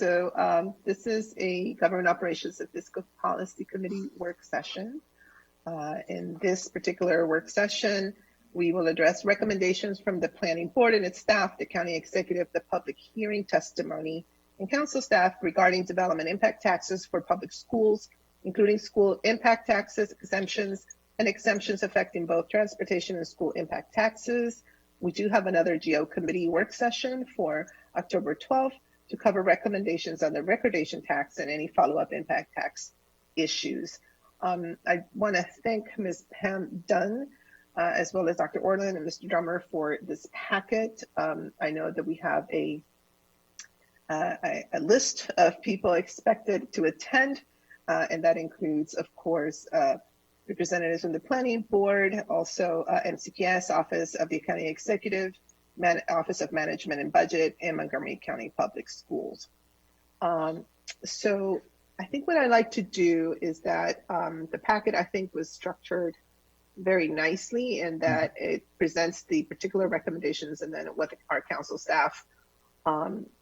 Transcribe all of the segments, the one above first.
So this is a Government Operations and Fiscal Policy Committee work session. In this particular work session, we will address recommendations from the Planning Board and its staff, the County Executive, the public hearing testimony, and Council staff regarding development impact taxes for public schools, including school impact taxes, exemptions, and exemptions affecting both transportation and school impact taxes. We do have another GO committee work session for October 12th to cover recommendations on the recordation tax and any follow-up impact tax issues. I want to thank Ms. Pam Dunn, as well as Dr. Orland and Mr. Drummer for this packet. I know that we have a list of people expected to attend, and that includes, of course, representatives from the Planning Board, also MCPS, Office of the County Executive, Office of Management and Budget, and Montgomery County Public Schools. So I think what I like to do is that the packet, I think, was structured very nicely in that it presents the particular recommendations and then what our council staff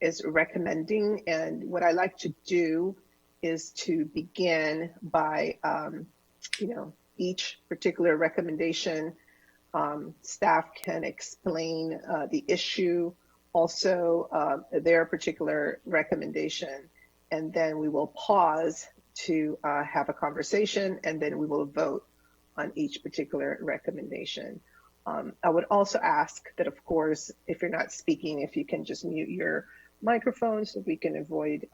is recommending. And what I like to do is to begin by, each particular recommendation, staff can explain the issue, also their particular recommendation, and then we will pause to have a conversation, and then we will vote on each particular recommendation. I would also ask that, of course, if you're not speaking, if you can just mute your microphone so we can avoid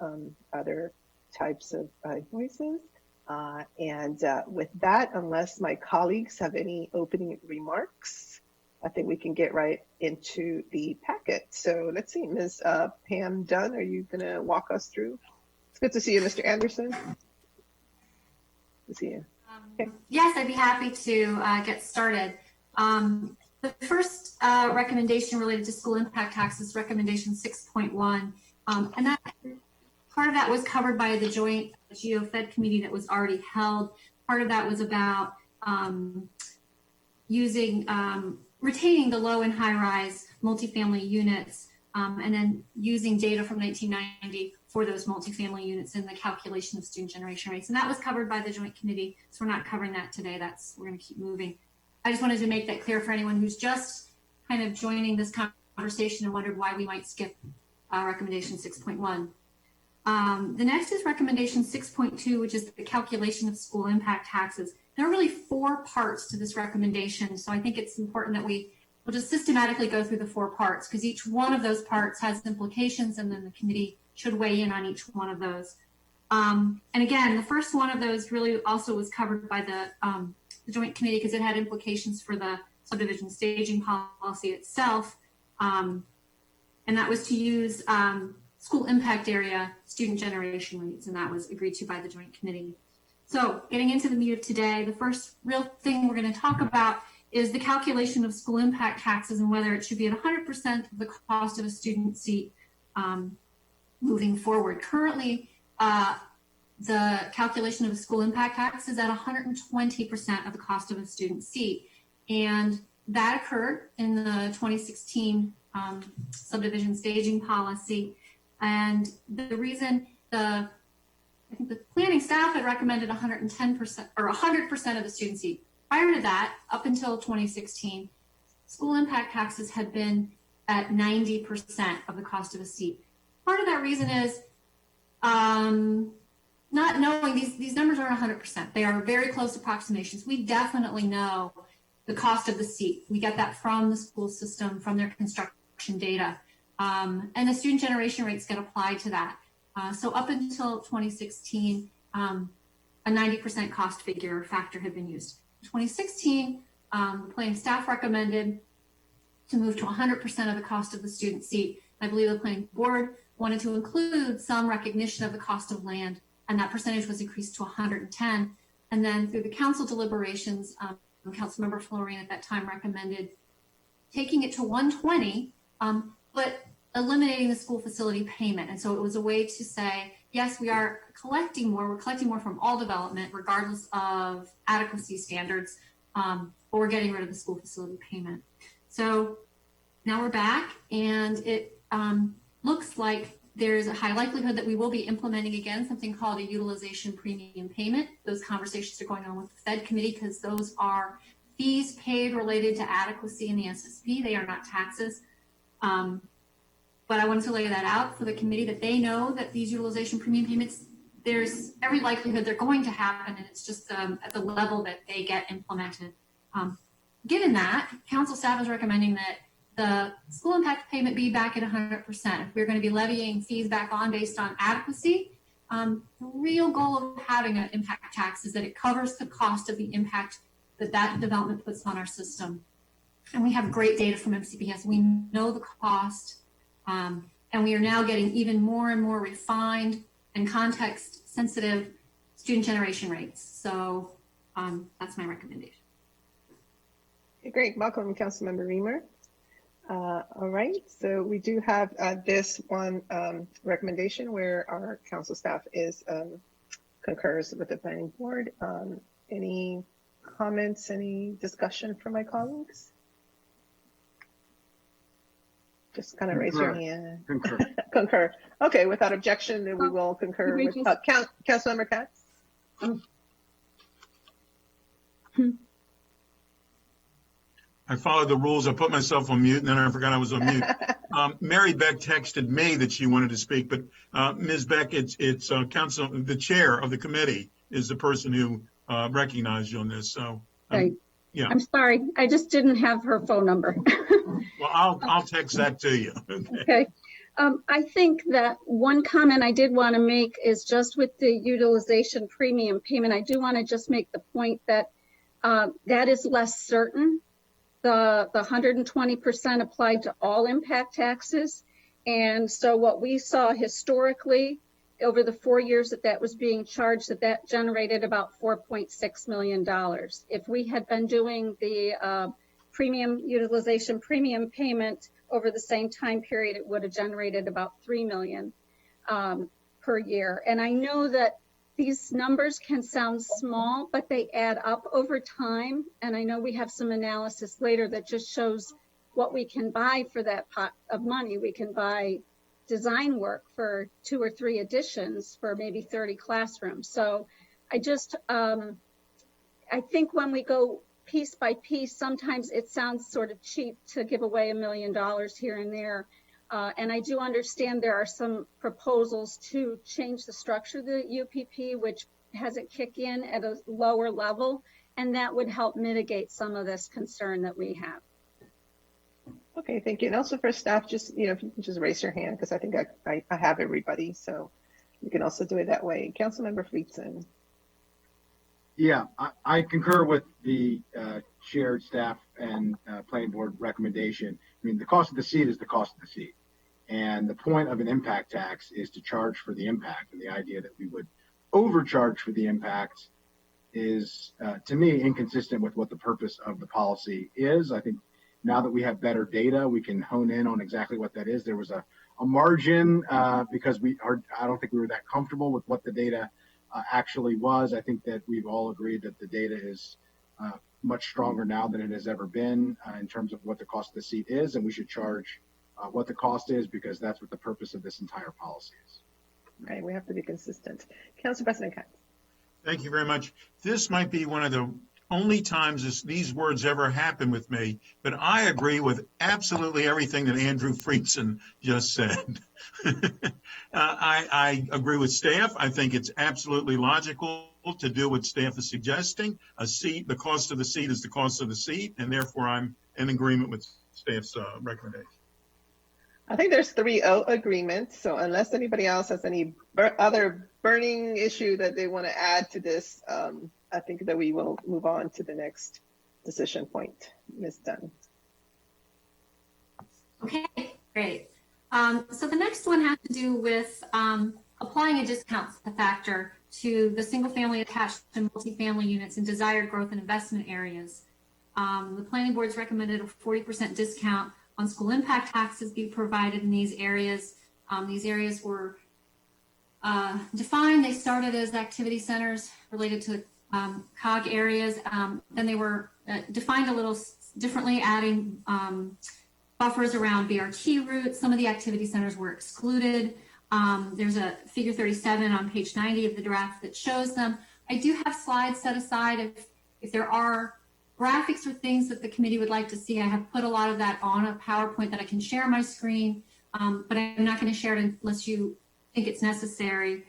other types of voices. With that, unless my colleagues have any opening remarks, I think we can get right into the packet. So let's see, Ms. Pam Dunn, are you going to walk us through? It's good to see you, Mr. Anderson. Good to see you. Okay. Yes, I'd be happy to get started. The first recommendation related to school impact taxes, recommendation 6.1, and that part of that was covered by the joint GO-Fed committee that was already held. Part of that was about retaining the low and high-rise multifamily units, and then using data from 1990 for those multifamily units in the calculation of student generation rates. And that was covered by the joint committee, so we're not covering that today. We're going to keep moving. I just wanted to make that clear for anyone who's just kind of joining this conversation and wondered why we might skip recommendation 6.1. The next is recommendation 6.2, which is the calculation of school impact taxes. There are really 4 parts to this recommendation, so I think it's important that we'll just systematically go through the 4 parts, because each one of those parts has implications, and then the committee should weigh in on each one of those. And again, the first one of those really also was covered by the joint committee because it had implications for the subdivision staging policy itself, and that was to use school impact area student generation rates, and that was agreed to by the joint committee. So getting into the meat of today, the first real thing we're going to talk about is the calculation of school impact taxes and whether it should be at 100% of the cost of a student seat moving forward. Currently, the calculation of a school impact tax is at 120% of the cost of a student seat, and that occurred in the 2016 subdivision staging policy. And the reason I think the planning staff had recommended 110% or 100% of the student seat. Prior to that, up until 2016, school impact taxes had been at 90% of the cost of a seat. Part of that reason is not knowing these numbers aren't 100%. They are very close approximations. We definitely know the cost of the seat. We get that from the school system, from their construction data. And the student generation rates get applied to that. So up until 2016, a 90% cost figure or factor had been used. In 2016, the planning staff recommended to move to 100% of the cost of the student seat. I believe the planning board wanted to include some recognition of the cost of land, and that percentage was increased to 110. And then through the council deliberations, Councilmember Florine at that time recommended taking it to 120, but eliminating the school facility payment. And so it was a way to say, yes, we are collecting more. We're collecting more from all development, regardless of adequacy standards, but we're getting rid of the school facility payment. So now we're back, and it looks like there's a high likelihood that we will be implementing again something called a utilization premium payment. Those conversations are going on with the Fed committee because those are fees paid related to adequacy in the SSP. They are not taxes. But I wanted to lay that out for the committee that they know that these utilization premium payments, there's every likelihood they're going to happen, and it's just at the level that they get implemented. Given that, council staff is recommending that the school impact payment be back at 100%. If we're going to be levying fees back on based on adequacy, the real goal of having an impact tax is that it covers the cost of the impact that development puts on our system. And we have great data from MCPS. We know the cost, and we are now getting even more and more refined and context-sensitive student generation rates. So that's my recommendation. Okay, great. Welcome, Councilmember Reamer. All right, so we do have this one recommendation where our council staff concurs with the planning board. Any comments, any discussion from my colleagues? Just kind of raise your hand. Concur. Concur. Okay, without objection, then we will concur with Councilmember Katz. I followed the rules. I put myself on mute, and then I forgot I was on mute. Mary Beck texted me that she wanted to speak, but Ms. Beck, it's council, the chair of the committee is the person who recognized you on this. So, yeah. I'm sorry, I just didn't have her phone number. Well, I'll text that to you. Okay. I think that one comment I did want to make is just with the utilization premium payment. I do want to just make the point that that is less certain. The 120% applied to all impact taxes. And so what we saw historically over the 4 years that was being charged, that generated about $4.6 million. If we had been doing the utilization premium payment over the same time period, it would have generated about $3 million per year. And I know that these numbers can sound small, but they add up over time. And I know we have some analysis later that just shows what we can buy for that pot of money. We can buy design work for 2 or 3 additions for maybe 30 classrooms. So I just, I think when we go piece by piece, sometimes it sounds sort of cheap to give away $1 million here and there. And I do understand there are some proposals to change the structure of the UPP, which has it kick in at a lower level, and that would help mitigate some of this concern that we have. Okay, thank you. And also for staff, just, if you can just raise your hand, because I think I have everybody, so you can also do it that way. Councilmember Friedson. Yeah, I concur with the shared staff and planning board recommendation. I mean, the cost of the seat is the cost of the seat. And the point of an impact tax is to charge for the impact. And the idea that we would overcharge for the impact is, to me, inconsistent with what the purpose of the policy is. I think now that we have better data, we can hone in on exactly what that is. There was a margin because I don't think we were that comfortable with what the data actually was. I think that we've all agreed that the data is much stronger now than it has ever been in terms of what the cost of the seat is, and we should charge what the cost is because that's what the purpose of this entire policy is. Right, we have to be consistent. Council President Katz. Thank you very much. This might be one of the only times these words ever happen with me, but I agree with absolutely everything that Andrew Friedson just said. I agree with staff. I think it's absolutely logical to do what staff is suggesting. A seat, the cost of the seat is the cost of the seat, and therefore I'm in agreement with staff's recommendation. I think there's 3-0 agreement. So unless anybody else has any other burning issue that they want to add to this, I think that we will move on to the next decision point. Ms. Dunn. Okay, great. So the next one has to do with applying a discount factor to the single family attached to multifamily units in desired growth and investment areas. The planning board's recommended a 40% discount on school impact taxes be provided in these areas. These areas were defined. They started as activity centers related to COG areas. Then they were defined a little differently, adding buffers around BRT routes. Some of the activity centers were excluded. There's a figure 37 on page 90 of the draft that shows them. I do have slides set aside if there are graphics or things that the committee would like to see. I have put a lot of that on a PowerPoint that I can share my screen, but I'm not going to share it unless you think it's necessary.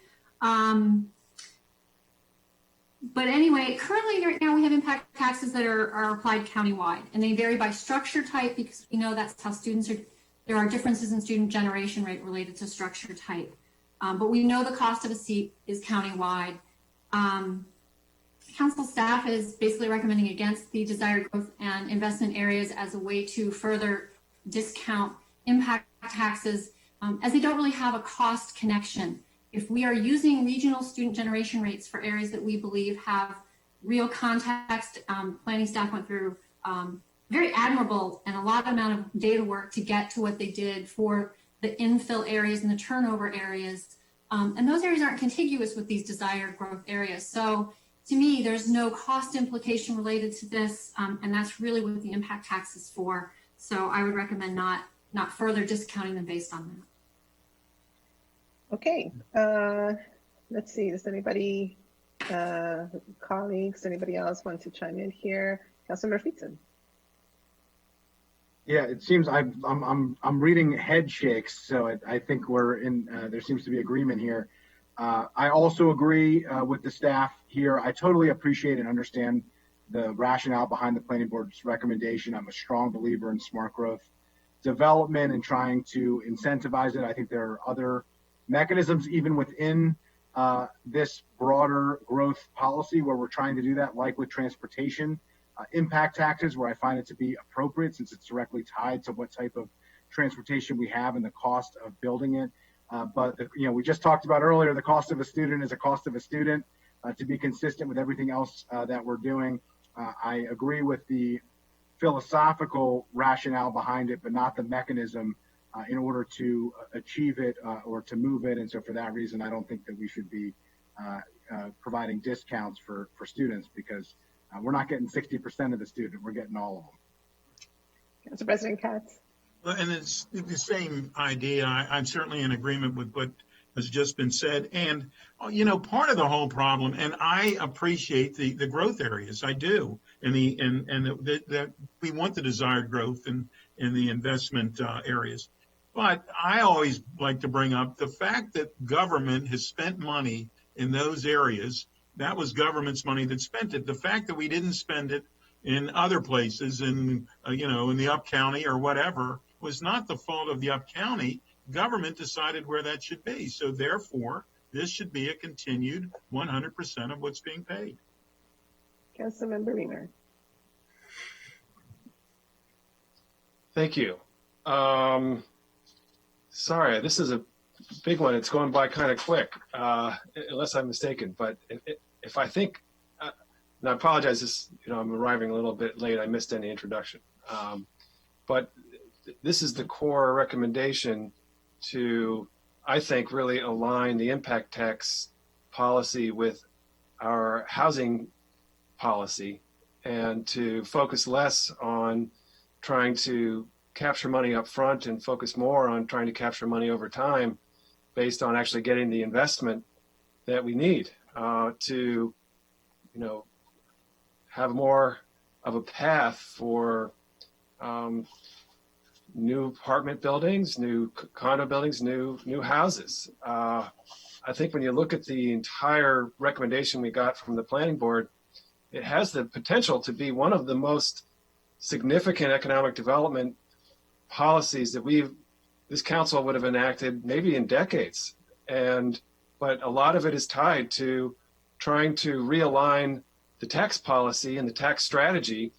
But anyway, currently right now we have impact taxes that are applied countywide, and they vary by structure type because we know that's how students are. There are differences in student generation rate related to structure type, but we know the cost of a seat is countywide. Council staff is basically recommending against the desired growth and investment areas as a way to further discount impact taxes, as they don't really have a cost connection. If we are using regional student generation rates for areas that we believe have real context, planning staff went through very admirable and a lot amount of data work to get to what they did for the infill areas and the turnover areas. And those areas aren't contiguous with these desired growth areas. So to me, there's no cost implication related to this, and that's really what the impact tax is for. So I would recommend not further discounting them based on that. Okay, let's see, does anybody, colleagues, anybody else want to chime in here? Councilmember Friedson. Yeah, it seems I'm reading head shakes, so I think we're in. There seems to be agreement here. I also agree with the staff here. I totally appreciate and understand the rationale behind the planning board's recommendation. I'm a strong believer in smart growth development and trying to incentivize it. I think there are other mechanisms even within this broader growth policy where we're trying to do that, like with transportation impact taxes, where I find it to be appropriate since it's directly tied to what type of transportation we have and the cost of building it. But we just talked about earlier, the cost of a student is a cost of a student. To be consistent with everything else that we're doing, I agree with the philosophical rationale behind it, but not the mechanism in order to achieve it or to move it. And so for that reason, I don't think that we should be providing discounts for students because we're not getting 60% of the student, we're getting all of them. Council President Katz. Well, and it's the same idea. I'm certainly in agreement with what has just been said. And, part of the whole problem, and I appreciate the growth areas, I do, and that we want the desired growth in the investment areas. But I always like to bring up the fact that government has spent money in those areas. That was government's money that spent it. The fact that we didn't spend it in other places, in the up county or whatever, was not the fault of the up county. Government decided where that should be. So therefore, this should be a continued 100% of what's being paid. Councilmember Reamer. Thank you. Sorry, this is a big one. It's going by kind of quick, unless I'm mistaken. But if I think, and I apologize, I'm arriving a little bit late. I missed any introduction. But this is the core recommendation to, I think, really align the impact tax policy with our housing policy and to focus less on trying to capture money up front and focus more on trying to capture money over time based on actually getting the investment that we need to, have more of a path for new apartment buildings, new condo buildings, new houses. I think when you look at the entire recommendation we got from the planning board, it has the potential to be one of the most significant economic development policies that this council would have enacted maybe in decades. But a lot of it is tied to trying to realign the tax policy and the tax strategy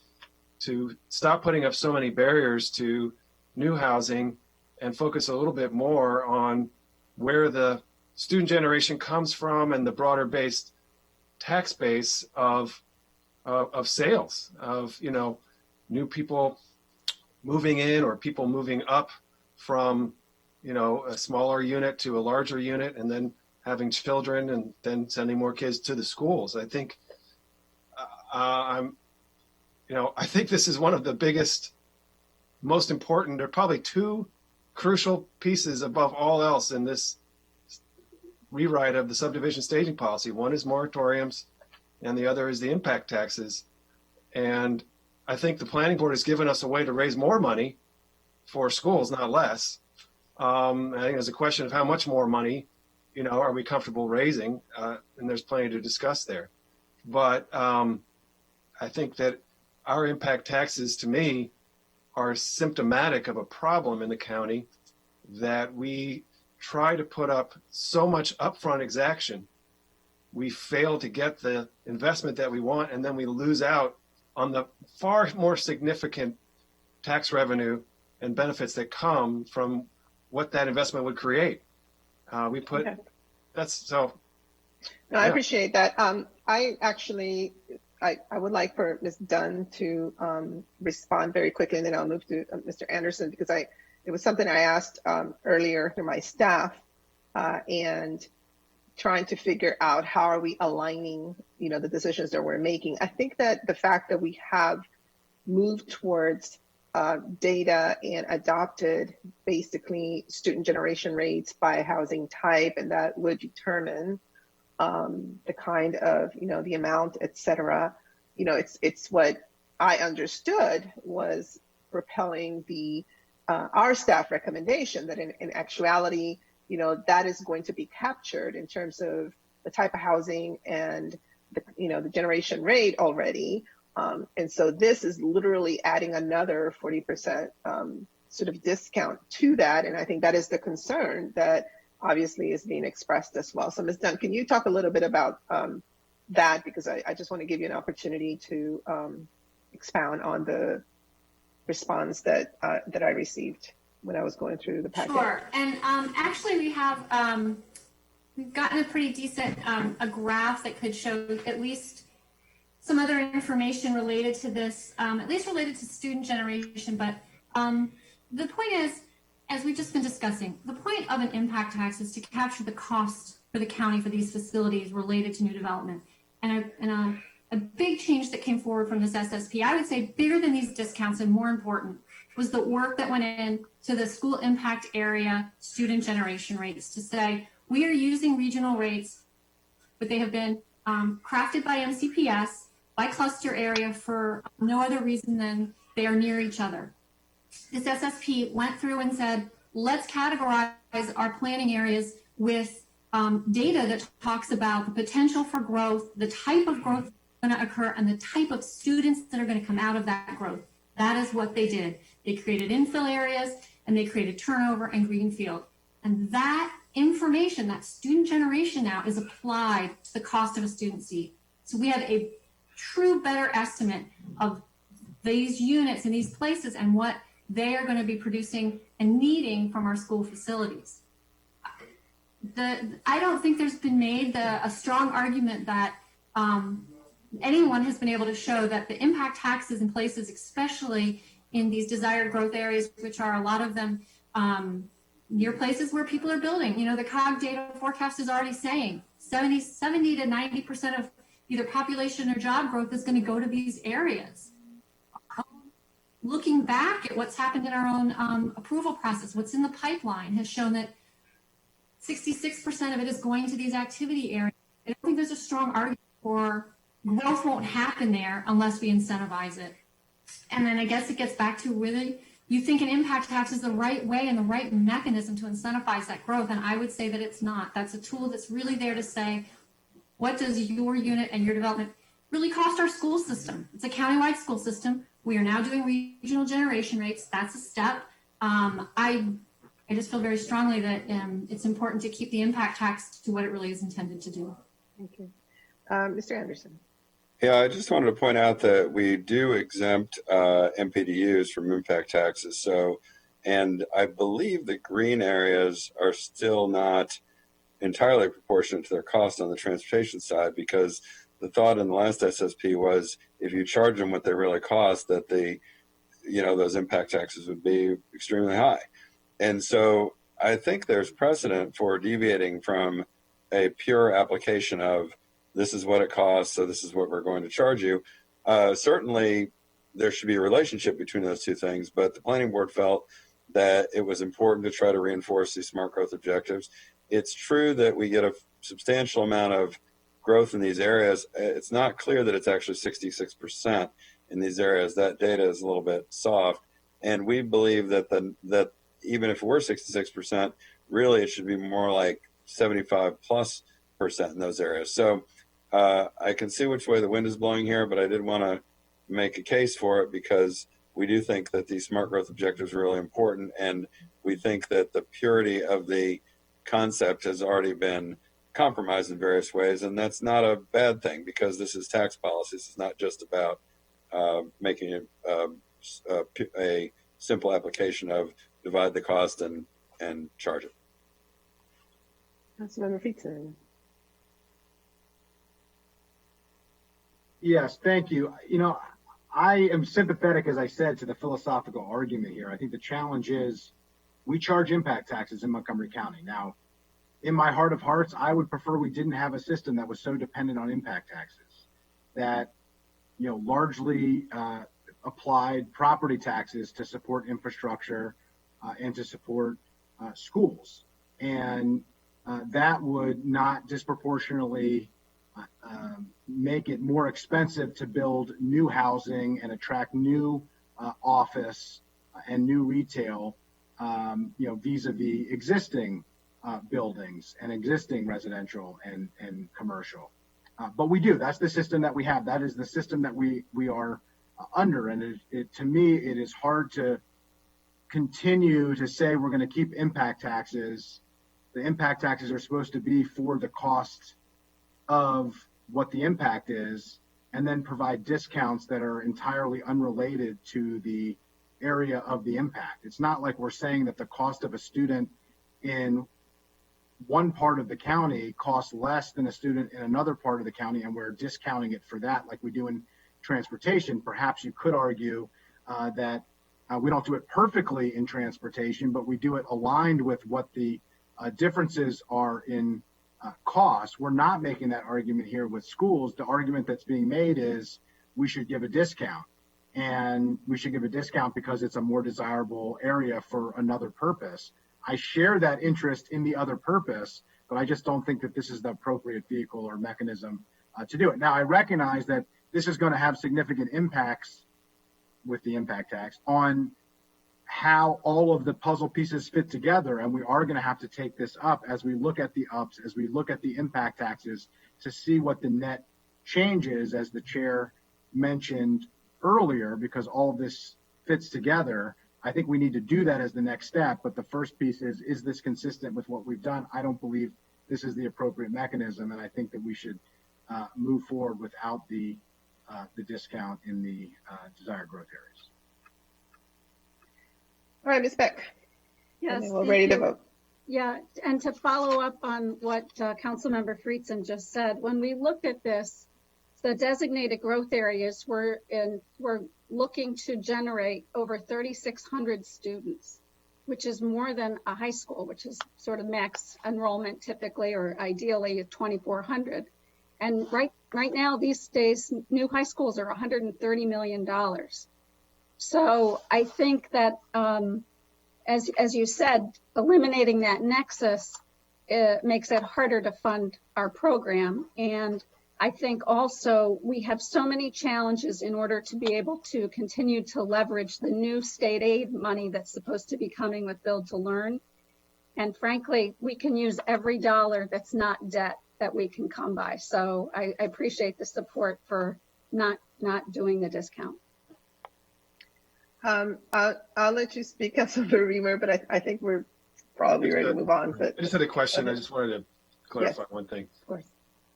to stop putting up so many barriers to new housing and focus a little bit more on where the student generation comes from and the broader based tax base of sales, of new people moving in or people moving up from a smaller unit to a larger unit and then having children and then sending more kids to the schools. I think I think this is one of the biggest, most important, there are probably two crucial pieces above all else in this rewrite of the subdivision staging policy. One is moratoriums, and the other is the impact taxes. And I think the planning board has given us a way to raise more money for schools, not less. I think there's a question of how much more money, are we comfortable raising? And there's plenty to discuss there. But I think that our impact taxes, to me, are symptomatic of a problem in the county, that we try to put up so much upfront exaction. We fail to get the investment that we want, and then we lose out on the far more significant tax revenue and benefits that come from what that investment would create. Okay. That's so. No, I appreciate that. I would like for Ms. Dunn to respond very quickly, and then I'll move to Mr. Anderson, because it was something I asked earlier to my staff, and trying to figure out how are we aligning, the decisions that we're making. I think that the fact that we have moved towards data and adopted basically student generation rates by housing type, and that would determine the kind of, the amount, et cetera. It's what I understood was propelling our staff recommendation, that in actuality, that is going to be captured in terms of the type of housing and the generation rate already. And so this is literally adding another 40% sort of discount to that. And I think that is the concern that obviously is being expressed as well. So Ms. Dunn, can you talk a little bit about that? Because I just want to give you an opportunity to expound on the response that I received when I was going through the packet. Sure. And actually we have, we've gotten a pretty decent, a graph that could show at least some other information related to this, at least related to student generation. But the point is, as we've just been discussing, the point of an impact tax is to capture the cost for the county for these facilities related to new development. And a big change that came forward from this SSP, I would say bigger than these discounts and more important, was the work that went in to the school impact area student generation rates, to say we are using regional rates, but they have been crafted by MCPS, by cluster area, for no other reason than they are near each other. This SSP went through and said, let's categorize our planning areas with data that talks about the potential for growth, the type of growth that's going to occur, and the type of students that are going to come out of that growth. That is what they did. They created infill areas, and they created turnover and greenfield. And that information, that student generation now, is applied to the cost of a student seat. So we have a true better estimate of these units in these places and what they are going to be producing and needing from our school facilities. I don't think there's been made a strong argument that anyone has been able to show that the impact taxes in places, especially in these desired growth areas, which are a lot of them near places where people are building. The COG data forecast is already saying 70 to 90% of either population or job growth is going to go to these areas. Looking back at what's happened in our own approval process, what's in the pipeline has shown that 66% of it is going to these activity areas. I don't think there's a strong argument for growth won't happen there unless we incentivize it. And then I guess it gets back to really, you think an impact tax is the right way and the right mechanism to incentivize that growth. And I would say that it's not. That's a tool that's really there to say, what does your unit and your development really cost our school system? It's a countywide school system. We are now doing regional generation rates. That's a step. I just feel very strongly that it's important to keep the impact tax to what it really is intended to do. Thank you. Mr. Anderson. Yeah, I just wanted to point out that we do exempt MPDUs from impact taxes. So, and I believe the green areas are still not entirely proportionate to their cost on the transportation side, because the thought in the last SSP was if you charge them what they really cost, that those impact taxes would be extremely high. And so I think there's precedent for deviating from a pure application of this is what it costs, so this is what we're going to charge you. Certainly, there should be a relationship between those two things, but the planning board felt that it was important to try to reinforce these smart growth objectives. it's true that we get a substantial amount of growth in these areas. It's not clear that it's actually 66% in these areas. That data is a little bit soft. And we believe that that even if we're 66%, really it should be more like 75+% in those areas. So I can see which way the wind is blowing here, but I did want to make a case for it because we do think that these smart growth objectives are really important. And we think that the purity of the concept has already been compromised in various ways. And that's not a bad thing because this is tax policy. This is not just about making it a simple application of divide the cost and charge it. Councilmember Friedson. Yes, thank you. You know, I am sympathetic, as I said, to the philosophical argument here. I think the challenge is we charge impact taxes in Montgomery County. Now, in my heart of hearts, I would prefer we didn't have a system that was so dependent on impact taxes, that, you know, largely applied property taxes to support infrastructure and to support schools. And that would not disproportionately make it more expensive to build new housing and attract new office and new retail, you know, vis-a-vis existing buildings and existing residential and commercial. But we do. That's the system that we have. That is the system that we are under. And to me, it is hard to continue to say we're going to keep impact taxes. The impact taxes are supposed to be for the cost of what the impact is, and then provide discounts that are entirely unrelated to the area of the impact. It's not like we're saying that the cost of a student in one part of the county costs less than a student in another part of the county, and we're discounting it for that like we do in transportation. Perhaps you could argue that we don't do it perfectly in transportation, but we do it aligned with what the differences are in cost. We're not making that argument here with schools. The argument that's being made is we should give a discount, and we should give a discount because it's a more desirable area for another purpose. I share that interest in the other purpose, but I just don't think that this is the appropriate vehicle or mechanism to do it. Now, I recognize that this is going to have significant impacts with the impact tax on how all of the puzzle pieces fit together. And we are going to have to take this up as we look at the ups, as we look at the impact taxes to see what the net change is, as the chair mentioned earlier, because all of this fits together. I think we need to do that as the next step. But the first piece is this consistent with what we've done? I don't believe this is the appropriate mechanism. And I think that we should move forward without the discount in the desired growth areas. All right, Ms. Beck. Yes, we're ready to vote. Yeah, and to follow up on what Councilmember Friedson just said, when we looked at this, the designated growth areas we're looking to generate over 3,600 students, which is more than a high school, which is sort of max enrollment typically, or ideally 2,400. And right now, these days, new high schools are $130 million. So I think that, as you said, eliminating that nexus makes it harder to fund our program. And I think also we have so many challenges in order to be able to continue to leverage the new state aid money that's supposed to be coming with Build to Learn. And frankly, we can use every dollar that's not debt that we can come by. So I appreciate the support for not doing the discount. I'll let you speak, Councilmember Reamer, but I think we're probably ready to move on. But I just had a question. I just wanted to clarify one thing. Of course.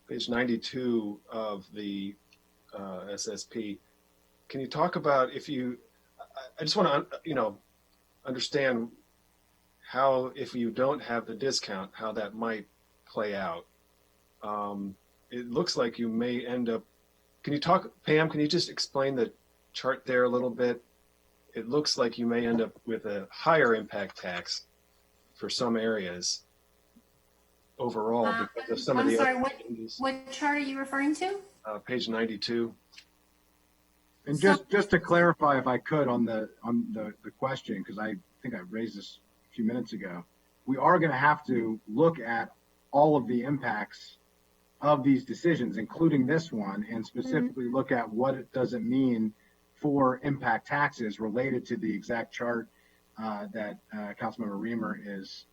Page 92 of the SSP. Can you talk about I just want to, understand how, if you don't have the discount, how that might play out. It looks like you may end up, Pam, can you just explain the chart there a little bit? It looks like you may end up with a higher impact tax for some areas overall because of some of the sorry, other what chart are you referring to? Page 92. And just to clarify, if I could, on the question, because I think I raised this a few minutes ago, we are going to have to look at all of the impacts of these decisions, including this one, and specifically look at what it does it mean for impact taxes related to the exact chart that Councilmember Reamer is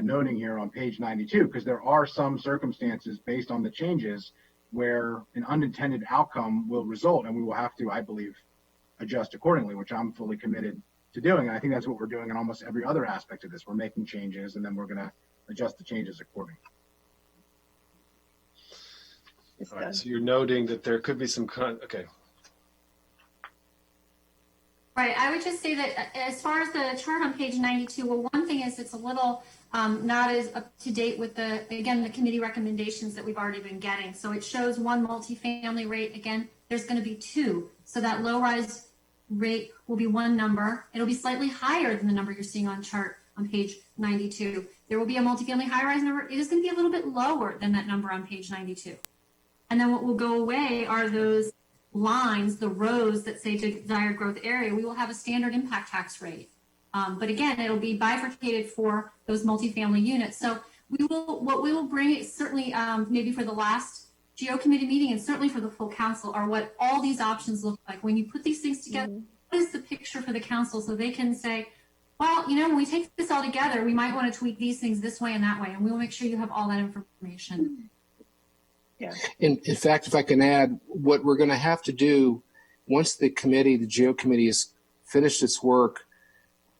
noting here on page 92, because there are some circumstances based on the changes where an unintended outcome will result, and we will have to, I believe, adjust accordingly, which I'm fully committed to doing. And I think that's what we're doing in almost every other aspect of this. We're making changes, and then we're going to adjust the changes accordingly. All right, so you're noting that there could be some okay. Right. I would just say that as far as the chart on page 92, well, one thing is it's a little not as up to date with the committee recommendations that we've already been getting. So it shows one multifamily rate. Again, there's going to be two. So that low-rise rate will be one number. It'll be slightly higher than the number you're seeing on chart on page 92. There will be a multifamily high-rise number. It is going to be a little bit lower than that number on page 92. And then what will go away are those lines, the rows that say desired growth area. We will have a standard impact tax rate. But again, it'll be bifurcated for those multifamily units. So what we will bring, certainly maybe for the last GO committee meeting and certainly for the full council, are what all these options look like. When you put these things together, what is the picture for the council so they can say, well, when we take this all together, we might want to tweak these things this way and that way. And we will make sure you have all that information. Yeah. In fact, if I can add, what we're going to have to do once the GO committee has finished its work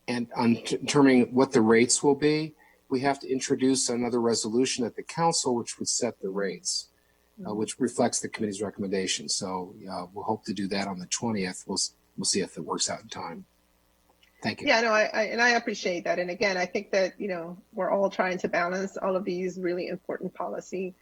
and on determining what the rates will be, we have to introduce another resolution at the council, which would set the rates, which reflects the committee's recommendation. So we'll hope to do that on the 20th. We'll see if it works out in time. Thank you. Yeah, no, I appreciate that. And again, I think that, we're all trying to balance all of these really important policy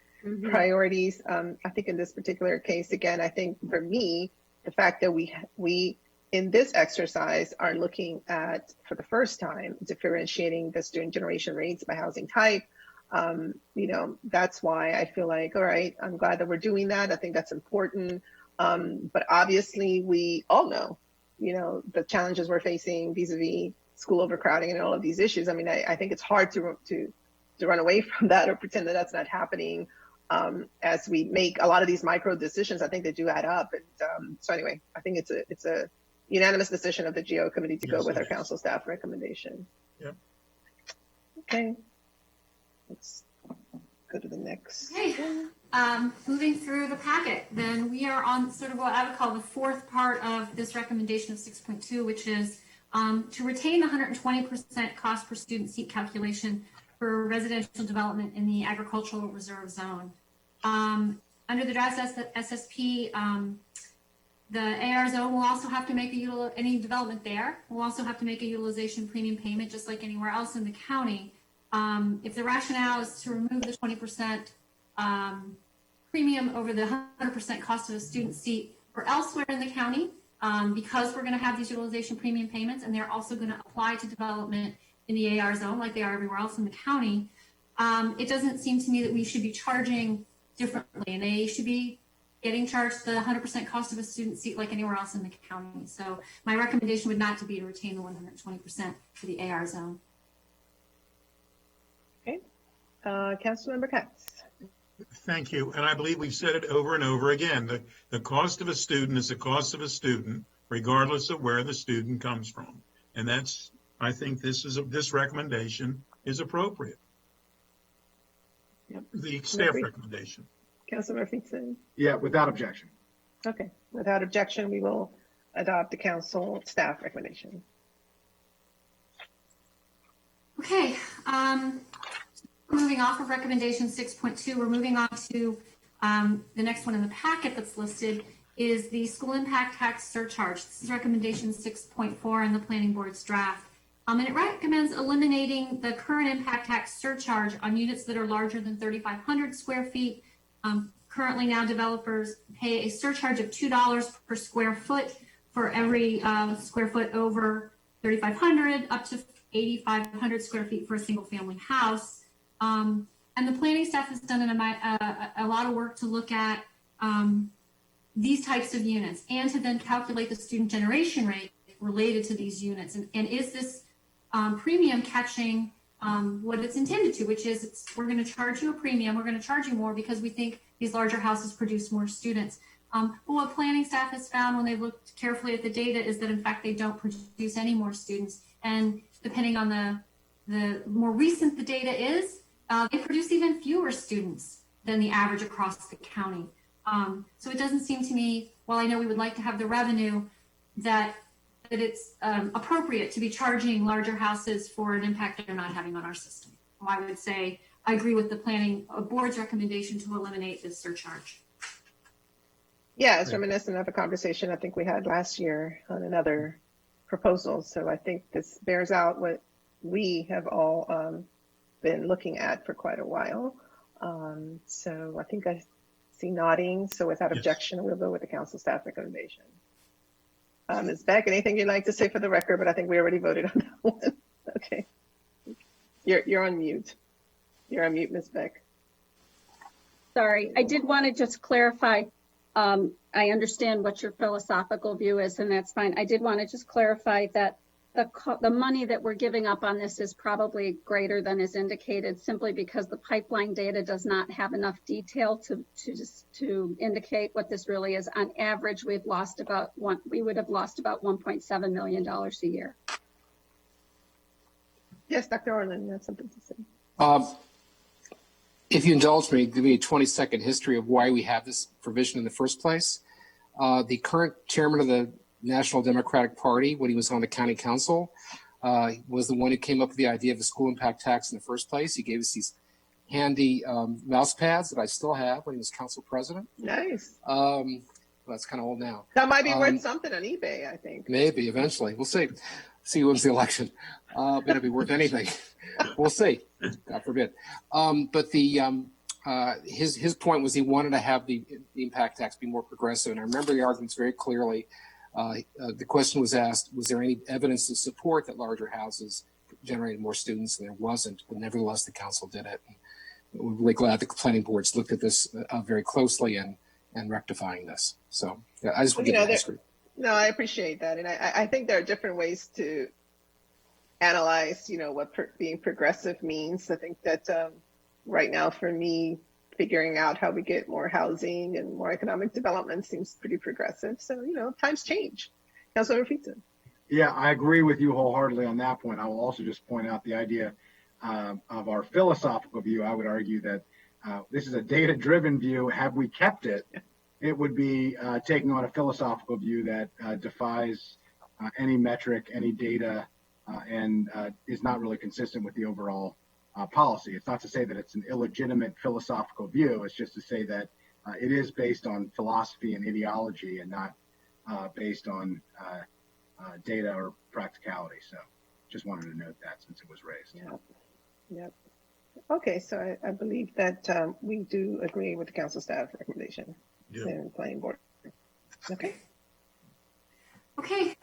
priorities. I think in this particular case, again, I think for me, the fact that we in this exercise are looking at, for the first time, differentiating the student generation rates by housing type, that's why I feel like, all right, I'm glad that we're doing that. I think that's important. But obviously we all know, the challenges we're facing vis-a-vis school overcrowding and all of these issues. I mean, I think it's hard to run away from that or pretend that that's not happening. As we make a lot of these micro decisions, I think they do add up. And so anyway, I think it's a unanimous decision of the GO committee to go with our council staff recommendation. Yep. Okay. Let's go to the next. Okay. Moving through the packet, then we are on sort of what I would call the fourth part of this recommendation of 6.2, which is to retain the 120% cost per student seat calculation for residential development in the agricultural reserve zone. Under the draft SSP, the AR zone will also have to make any development there will also have to make a utilization premium payment, just like anywhere else in the county. If the rationale is to remove the 20% premium over the 100% cost of a student seat for elsewhere in the county, because we're going to have these utilization premium payments, and they're also going to apply to development in the AR zone like they are everywhere else in the county, it doesn't seem to me that we should be charging differently, and they should be getting charged the 100% cost of a student seat like anywhere else in the county. So my recommendation would not to be to retain the 120% for the AR zone. Okay. Councilmember Katz. Thank you. And I believe we've said it over and over again. The cost of a student is the cost of a student, regardless of where the student comes from. And I think this recommendation is appropriate. Yep. The staff recommendation. Councilmember Murphy. Yeah, without objection. Okay. Without objection, we will adopt the council staff recommendation. Okay. Moving off of recommendation 6.2, we're moving on to the next one in the packet that's listed is the school impact tax surcharge. This is recommendation 6.4 in the planning board's draft. And it recommends eliminating the current impact tax surcharge on units that are larger than 3,500 square feet. Currently now developers pay a surcharge of $2 per square foot for every square foot over 3,500 up to 8,500 square feet for a single family house. And the planning staff has done a lot of work to look at these types of units and to then calculate the student generation rate related to these units. And is this premium catching what it's intended to, which is we're going to charge you a premium, we're going to charge you more because we think these larger houses produce more students. But what planning staff has found when they've looked carefully at the data is that in fact they don't produce any more students. And depending on the more recent the data is, they produce even fewer students than the average across the county. So it doesn't seem to me, while I know we would like to have the revenue, that it's appropriate to be charging larger houses for an impact they're not having on our system. I would say I agree with the planning board's recommendation to eliminate this surcharge. Yeah, it's reminiscent of a conversation I think we had last year on another proposal. So I think this bears out what we have all been looking at for quite a while. So I think I see nodding. So without objection, we'll go with the council staff recommendation. Ms. Beck, anything you'd like to say for the record? But I think we already voted on that one. Okay. You're on mute. You're on mute, Ms. Beck. Sorry, I did want to just clarify. I understand what your philosophical view is, and that's fine. I did want to just clarify that the money that we're giving up on this is probably greater than is indicated, simply because the pipeline data does not have enough detail to indicate what this really is. On average, we would have lost about $1.7 million a year. Yes, Dr. Orland, you have something to say. If you indulge me, give me a 20-second history of why we have this provision in the first place. The current chairman of the National Democratic Party, when he was on the county council, was the one who came up with the idea of the school impact tax in the first place. He gave us these handy mouse pads that I still have when he was council president. Nice. Well, that's kind of old now. That might be worth something on eBay, I think. Maybe eventually. We'll see. See who wins the election. It'll be worth anything. We'll see. God forbid. But his point was he wanted to have the impact tax be more progressive. And I remember the arguments very clearly. The question was asked, was there any evidence to support that larger houses generated more students? And there wasn't. But nevertheless, the council did it. And we're really glad the planning boards looked at this very closely and rectifying this. So yeah, I just want to give you history. No, I appreciate that. And I think there are different ways to analyze, what being progressive means. I think that right now for me, figuring out how we get more housing and more economic development seems pretty progressive. So, times change. Councilor Pizza. Yeah, I agree with you wholeheartedly on that point. I will also just point out the idea of our philosophical view. I would argue that this is a data-driven view. Have we kept it? It would be taking on a philosophical view that defies any metric, any data, and is not really consistent with the overall policy. It's not to say that it's an illegitimate philosophical view. It's just to say that it is based on philosophy and ideology and not based on data or practicality. So just wanted to note that since it was raised. Yep. Okay, so I believe that we do agree with the council staff recommendation. And planning board. Okay. Okay,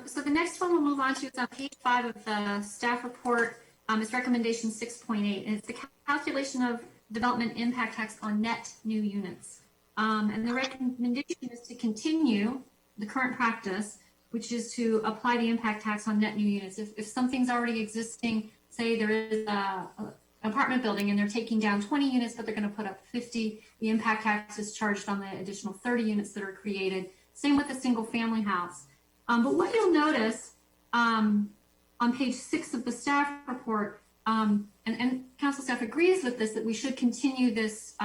so the next one we'll move on to is on page 5 of the staff report. It's recommendation 6.8, and it's the calculation of development impact tax on net new units. And the recommendation is to continue the current practice, which is to apply the impact tax on net new units. If something's already existing, say there is an apartment building and they're taking down 20 units, but they're going to put up 50, the impact tax is charged on the additional 30 units that are created. Same with a single family house. But what you'll notice on page 6 of the staff report, and council staff agrees with this, that we should continue this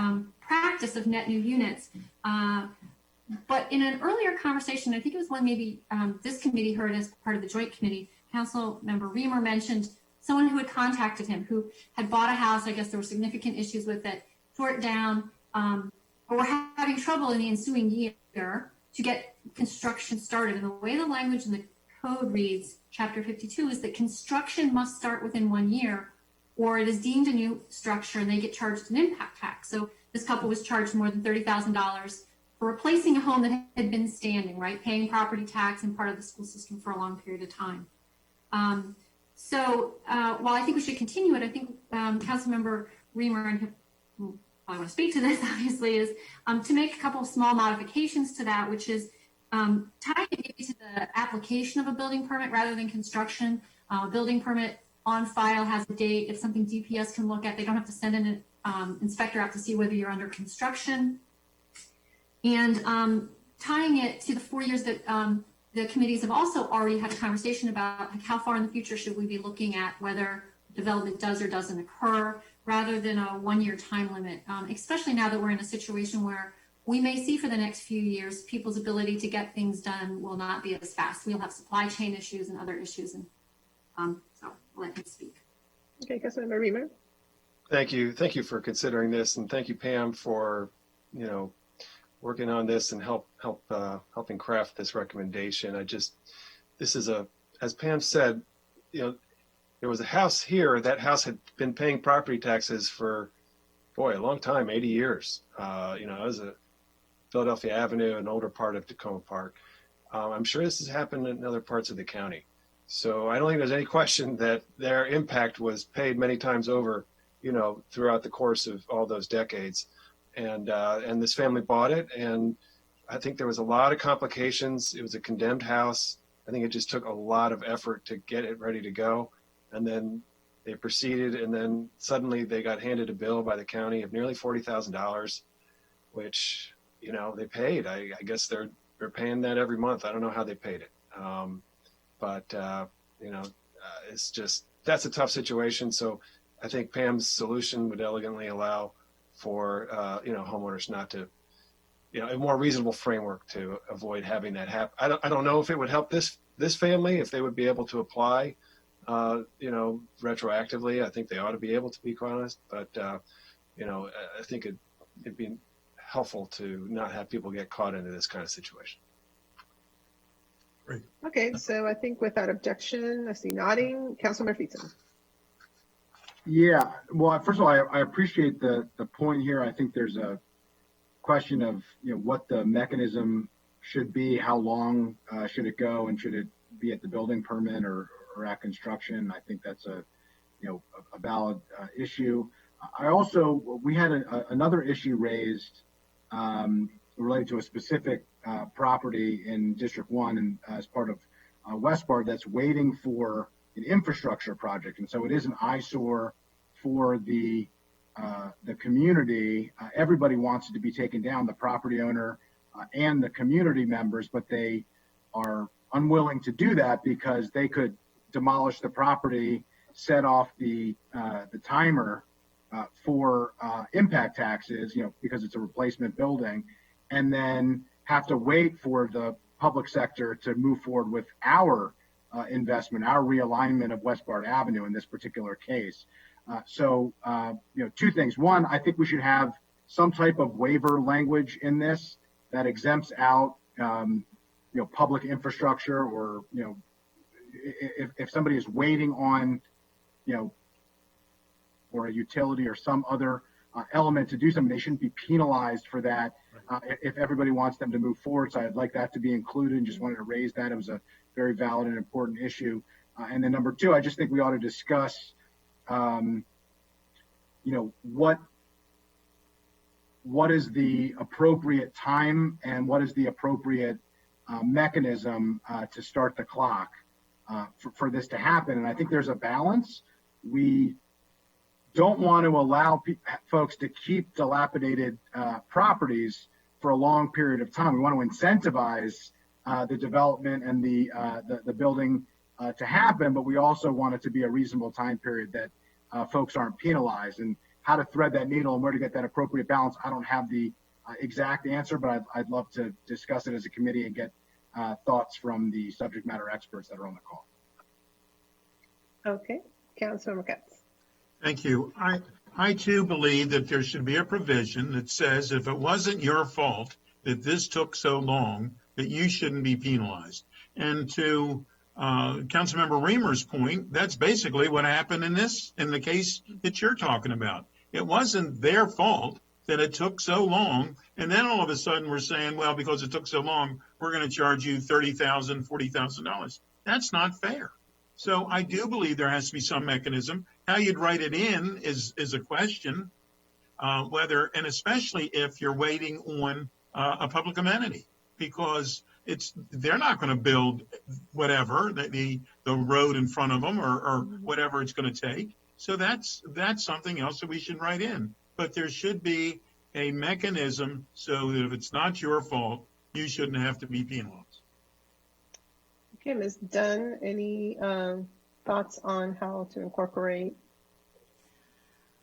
practice of net new units. But in an earlier conversation, I think it was one maybe this committee heard as part of the joint committee, Council Member Reamer mentioned someone who had contacted him, who had bought a house. I guess there were significant issues with it, tore it down, or were having trouble in the ensuing year to get construction started. And the way the language in the code reads, Chapter 52, is that construction must start within 1 year, or it is deemed a new structure and they get charged an impact tax. So this couple was charged more than $30,000 for replacing a home that had been standing, right? Paying property tax and part of the school system for a long period of time. So while I think we should continue it, I think Councilmember Reamer, and I want to speak to this obviously, is to make a couple of small modifications to that, which is tying it maybe to the application of a building permit rather than construction. Building permit on file, has a date. It's something DPS can look at. They don't have to send an inspector out to see whether you're under construction. And tying it to the 4 years that the committees have also already had a conversation about, like, how far in the future should we be looking at whether development does or doesn't occur, rather than a 1 year time limit, especially now that we're in a situation where we may see for the next few years people's ability to get things done will not be as fast. We'll have supply chain issues and other issues, and so I'll let him speak. Okay, Councilmember Reamer. Thank you for considering this, and thank you, Pam, for working on this and helping craft this recommendation. This is as Pam said, there was a house here. That house had been paying property taxes for a long time, 80 years. It was a Philadelphia Avenue, an older part of Tacoma Park. I'm sure this has happened in other parts of the county. So I don't think there's any question that their impact was paid many times over, throughout the course of all those decades. And this family bought it, and I think there was a lot of complications. It was a condemned house. I think it just took a lot of effort to get it ready to go. And then they proceeded, and then suddenly they got handed a bill by the county of nearly $40,000, which, they paid. I guess they're paying that every month. I don't know how they paid it. It's just, that's a tough situation. So I think Pam's solution would elegantly allow for, homeowners not to, a more reasonable framework to avoid having that happen. I don't know if it would help this family, if they would be able to apply, retroactively. I think they ought to be able to, be quite honest. But, I think it'd be helpful to not have people get caught into this kind of situation. Great. Okay, so I think without objection, I see nodding. Councilmember Feetson. Yeah, well, first of all, I appreciate the point here. I think there's a question of, what the mechanism should be, how long should it go, and should it be at the building permit or at construction. I think that's a valid issue. We had another issue raised related to a specific property in District 1 and as part of Westbar that's waiting for an infrastructure project. And so it is an eyesore for the community. Everybody wants it to be taken down, the property owner and the community members, but they are unwilling to do that because they could demolish the property, set off the timer for impact taxes, because it's a replacement building, and then have to wait for the public sector to move forward with our investment, our realignment of Westbard Avenue in this particular case. So, two things. One, I think we should have some type of waiver language in this that exempts out, public infrastructure, or, if somebody is waiting on, or a utility or some other element to do something, they shouldn't be penalized for that if everybody wants them to move forward. So I'd like that to be included, and just wanted to raise that. It was a very valid and important issue. And then number two, I just think we ought to discuss, what is the appropriate time and what is the appropriate mechanism to start the clock for this to happen. And I think there's a balance. We don't want to allow folks to keep dilapidated properties for a long period of time. We want to incentivize the development and the building to happen, but we also want it to be a reasonable time period that folks aren't penalized. And how to thread that needle and where to get that appropriate balance, I don't have the exact answer, but I'd love to discuss it as a committee and get thoughts from the subject matter experts that are on the call. Okay, Councilmember Katz. Thank you. I too believe that there should be a provision that says if it wasn't your fault that this took so long, that you shouldn't be penalized. And to Councilmember Reamer's point, that's basically what happened in the case that you're talking about. It wasn't their fault that it took so long, and then all of a sudden we're saying, well, because it took so long, we're going to charge you $30,000, $40,000. That's not fair. So I do believe there has to be some mechanism. How you'd write it in is a question, whether, and especially if you're waiting on a public amenity, because they're not going to build whatever the road in front of them or whatever it's going to take. So that's something else that we should write in. But there should be a mechanism so that if it's not your fault, you shouldn't have to be penalized. Okay, Ms. Dunn, any thoughts on how to incorporate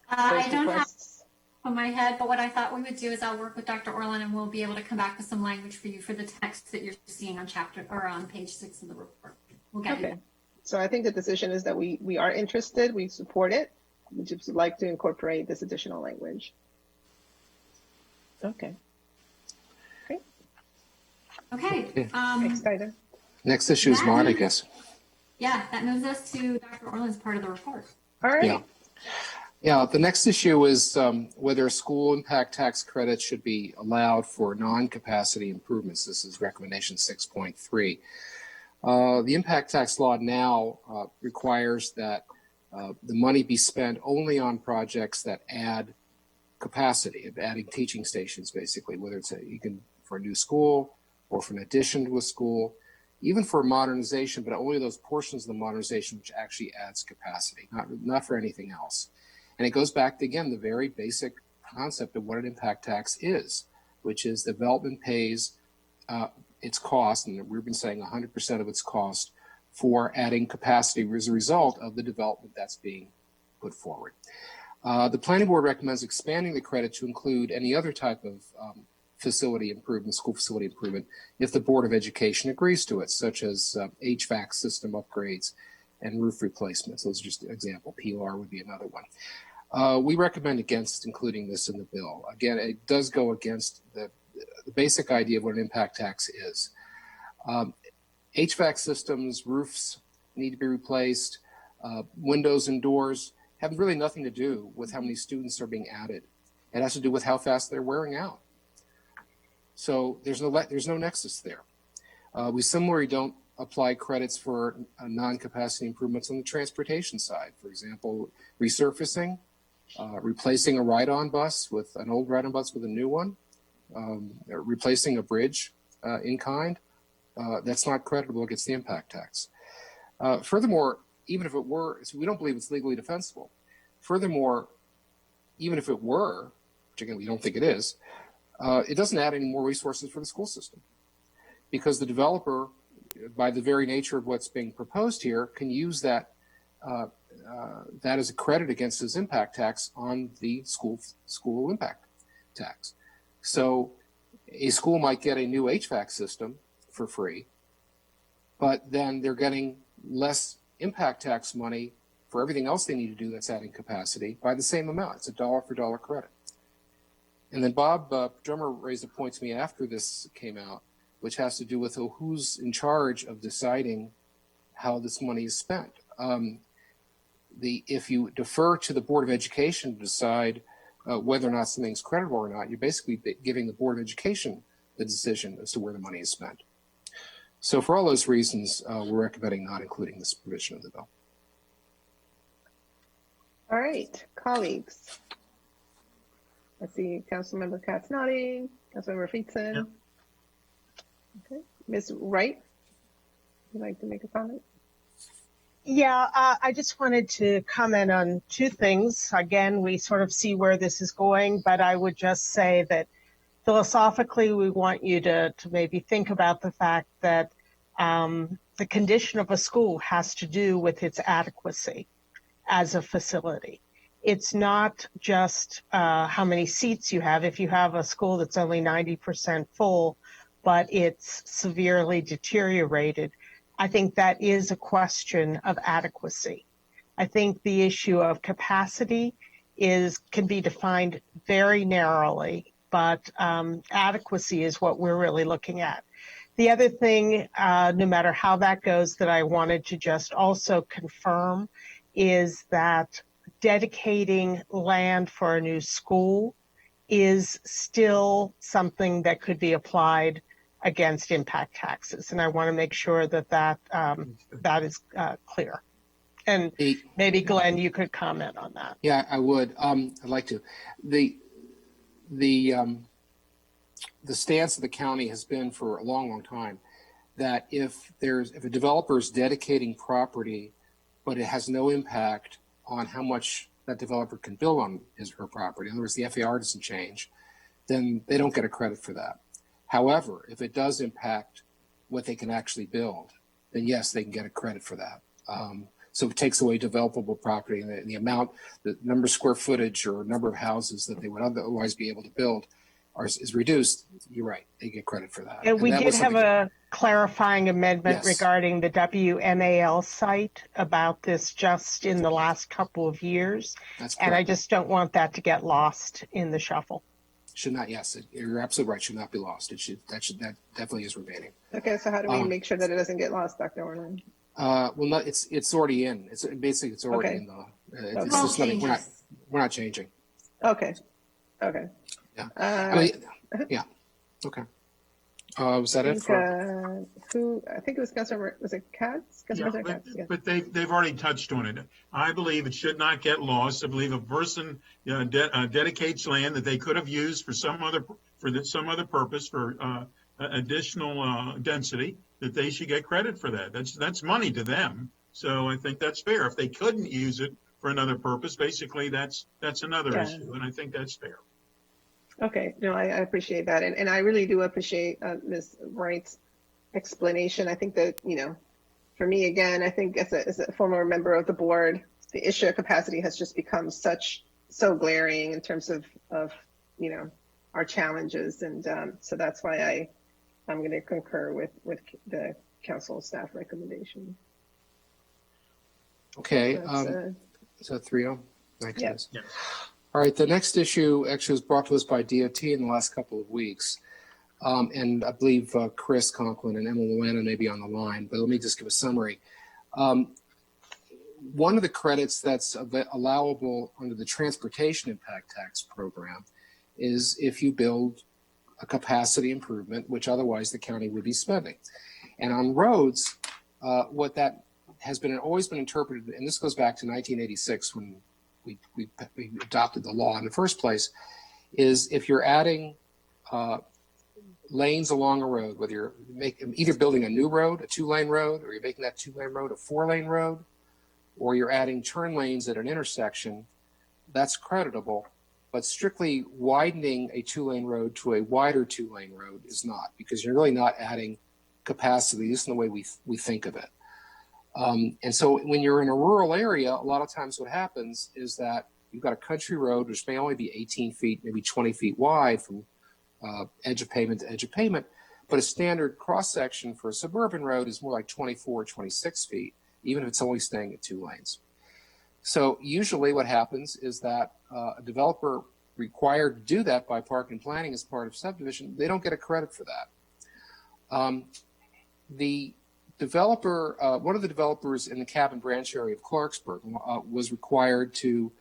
I those don't have requests? on my head, but what I thought we would do is I'll work with Dr. Orland and we'll be able to come back with some language for you for the text that you're seeing on chapter or on page 6 of the report. We'll get you. Okay, so I think the decision is that we are interested, we support it, we just would like to incorporate this additional language. Okay. Great. Okay. Next item. Next issue is mine, I guess. Yeah, that moves us to Dr. Orland's part of the report. All right. Yeah. Yeah, the next issue is whether school impact tax credits should be allowed for non-capacity improvements. This is recommendation 6.3. The impact tax law now requires that the money be spent only on projects that add capacity, adding teaching stations, basically, whether it's for a new school or for an addition to a school, even for modernization, but only those portions of the modernization which actually adds capacity, not for anything else. And it goes back to, again, the very basic concept of what an impact tax is, which is development pays its cost, and we've been saying 100% of its cost for adding capacity as a result of the development that's being put forward. The planning board recommends expanding the credit to include any other type of facility improvement, school facility improvement, if the Board of Education agrees to it, such as HVAC system upgrades and roof replacements. Those are just an example. POR would be another one. We recommend against including this in the bill. Again, it does go against the basic idea of what an impact tax is. HVAC systems, roofs need to be replaced, windows and doors have really nothing to do with how many students are being added. It has to do with how fast they're wearing out. So there's no nexus there. We similarly don't apply credits for non-capacity improvements on the transportation side. For example, resurfacing, replacing a ride-on bus with an old ride-on bus with a new one, replacing a bridge in kind. That's not creditable against the impact tax. Furthermore, even if it were, so we don't believe it's legally defensible. Furthermore, even if it were, which again we don't think it is, it doesn't add any more resources for the school system, because the developer, by the very nature of what's being proposed here, can use that as a credit against his impact tax on the school impact tax. So a school might get a new HVAC system for free, but then they're getting less impact tax money for everything else they need to do that's adding capacity by the same amount. It's a dollar for dollar credit. And then Bob Drummer raised a point to me after this came out, which has to do with who's in charge of deciding how this money is spent. If you defer to the Board of Education to decide whether or not something's creditable or not, you're basically giving the Board of Education the decision as to where the money is spent. So for all those reasons, we're recommending not including this provision of the bill. All right, colleagues. I see Councilmember Katz nodding, Councilmember Friedson. Yep. Okay, Ms. Wright, would you like to make a comment? Yeah, I just wanted to comment on two things. Again, we sort of see where this is going, but I would just say that philosophically, we want you to maybe think about the fact that the condition of a school has to do with its adequacy as a facility. It's not just how many seats you have. If you have a school that's only 90% full, but it's severely deteriorated, I think that is a question of adequacy. I think the issue of capacity can be defined very narrowly, but adequacy is what we're really looking at. The other thing, no matter how that goes, that I wanted to just also confirm is that dedicating land for a new school is still something that could be applied against impact taxes. And I want to make sure that that is clear. And maybe Glenn, you could comment on that. Yeah, I would. I'd like to. The stance of the county has been for a long, long time that if a developer is dedicating property, but it has no impact on how much that developer can build on his or her property, in other words, the FAR doesn't change, then they don't get a credit for that. However, if it does impact what they can actually build, then yes, they can get a credit for that. So it takes away developable property, and the amount, the number of square footage or number of houses that they would otherwise be able to build is reduced. You're right, they get credit for that. And we that did have a clarifying amendment Yes. regarding the WMAL site about this just in the last couple of years. That's And I correct. just don't want that to get lost in the shuffle. Should not, yes, you're absolutely right, should not be lost. That definitely is remaining. Okay, so how do we make sure that it doesn't get lost, Dr. Orland? Well, no, it's already in. It's basically it's already Okay. in the. Okay. It's just nothing. We're not changing. Okay. Okay. Yeah. I mean, yeah. Okay. Was that it? I think it was Councilor. Was it Katz? Councilor Katz. Yeah. But they've already touched on it. I believe it should not get lost. I believe a person dedicates land that they could have used for some other purpose for additional density, that they should get credit for that. That's money to them. So I think that's fair. If they couldn't use it for another purpose, basically that's another issue, and I think that's fair. Okay, no, I appreciate that. And I really do appreciate Ms. Wright's explanation. I think that, for me, again, I think as a former member of the board, the issue of capacity has just become so glaring in terms of our challenges. And so that's why I'm going to concur with the council staff recommendation. Okay. Is that 3-0? Yes. Yeah. All right, the next issue actually was brought to us by DOT in the last couple of weeks. And I believe Chris Conklin and Emma Luana may be on the line, but let me just give a summary. One of the credits that's allowable under the Transportation Impact Tax Program is if you build a capacity improvement, which otherwise the county would be spending. And on roads, what that has always been interpreted, and this goes back to 1986 when we adopted the law in the first place, is if you're adding lanes along a road, whether you're either building a new road, a 2-lane road, or you're making that 2-lane road a 4-lane road, or you're adding turn lanes at an intersection, that's creditable. But strictly widening a 2-lane road to a wider 2-lane road is not, because you're really not adding capacity, just in the way we think of it. And so when you're in a rural area, a lot of times what happens is that you've got a country road which may only be 18 feet, maybe 20 feet wide from edge of pavement to edge of pavement, but a standard cross-section for a suburban road is more like 24 or 26 feet, even if it's only staying at 2 lanes. So usually what happens is that a developer required to do that by park and planning as part of subdivision, they don't get a credit for that. The developer, one of the developers in the Cabin Branch area of Clarksburg was required to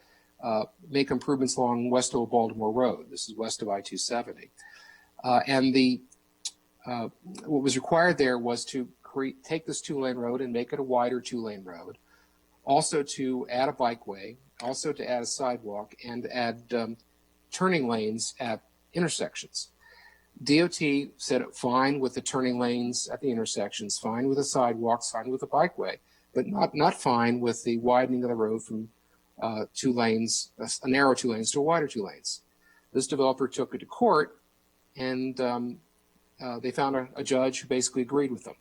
make improvements along west of Baltimore Road. This is west of I-270. And what was required there was to take this 2-lane road and make it a wider 2-lane road, also to add a bikeway, also to add a sidewalk, and add turning lanes at intersections. DOT said fine with the turning lanes at the intersections, fine with the sidewalks, fine with the bikeway, but not fine with the widening of the road from 2 lanes, a narrow 2 lanes to a wider 2 lanes. This developer took it to court, and they found a judge who basically agreed with them.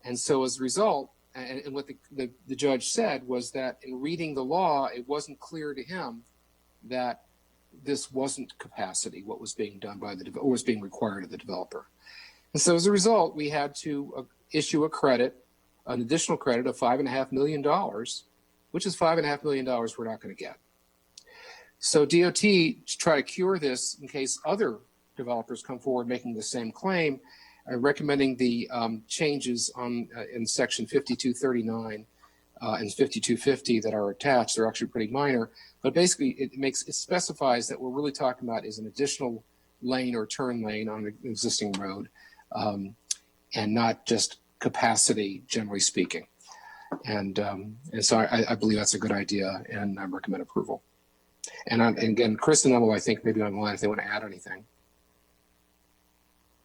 And so as a result, and what the judge said was that in reading the law, it wasn't clear to him that this wasn't capacity, what was being done by or was being required of the developer. And so as a result, we had to issue a credit, an additional credit of $5.5 million, which is $5.5 million we're not going to get. So DOT, to try to cure this in case other developers come forward making the same claim, recommending the changes in section 5239 and 5250 that are attached. They're actually pretty minor, but basically it specifies that what we're really talking about is an additional lane or turn lane on an existing road, and not just capacity, generally speaking. And so I believe that's a good idea, and I recommend approval. And again, Chris and Emily, I think maybe on the line if they want to add anything.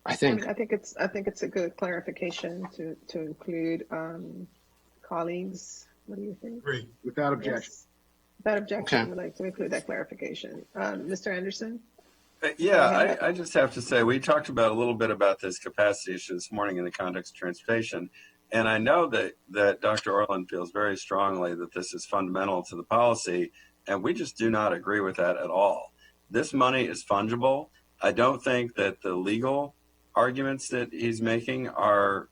I think. I think it's a good clarification to include colleagues. What do you think? Great. Without objection. Yes. Without objection, Okay. we'd like to include that clarification. Mr. Anderson? Yeah, I just have to say, we talked about a little bit about this capacity issue this morning in the context of transportation. And I know that Dr. Orland feels very strongly that this is fundamental to the policy, and we just do not agree with that at all. This money is fungible. I don't think that the legal arguments that he's making are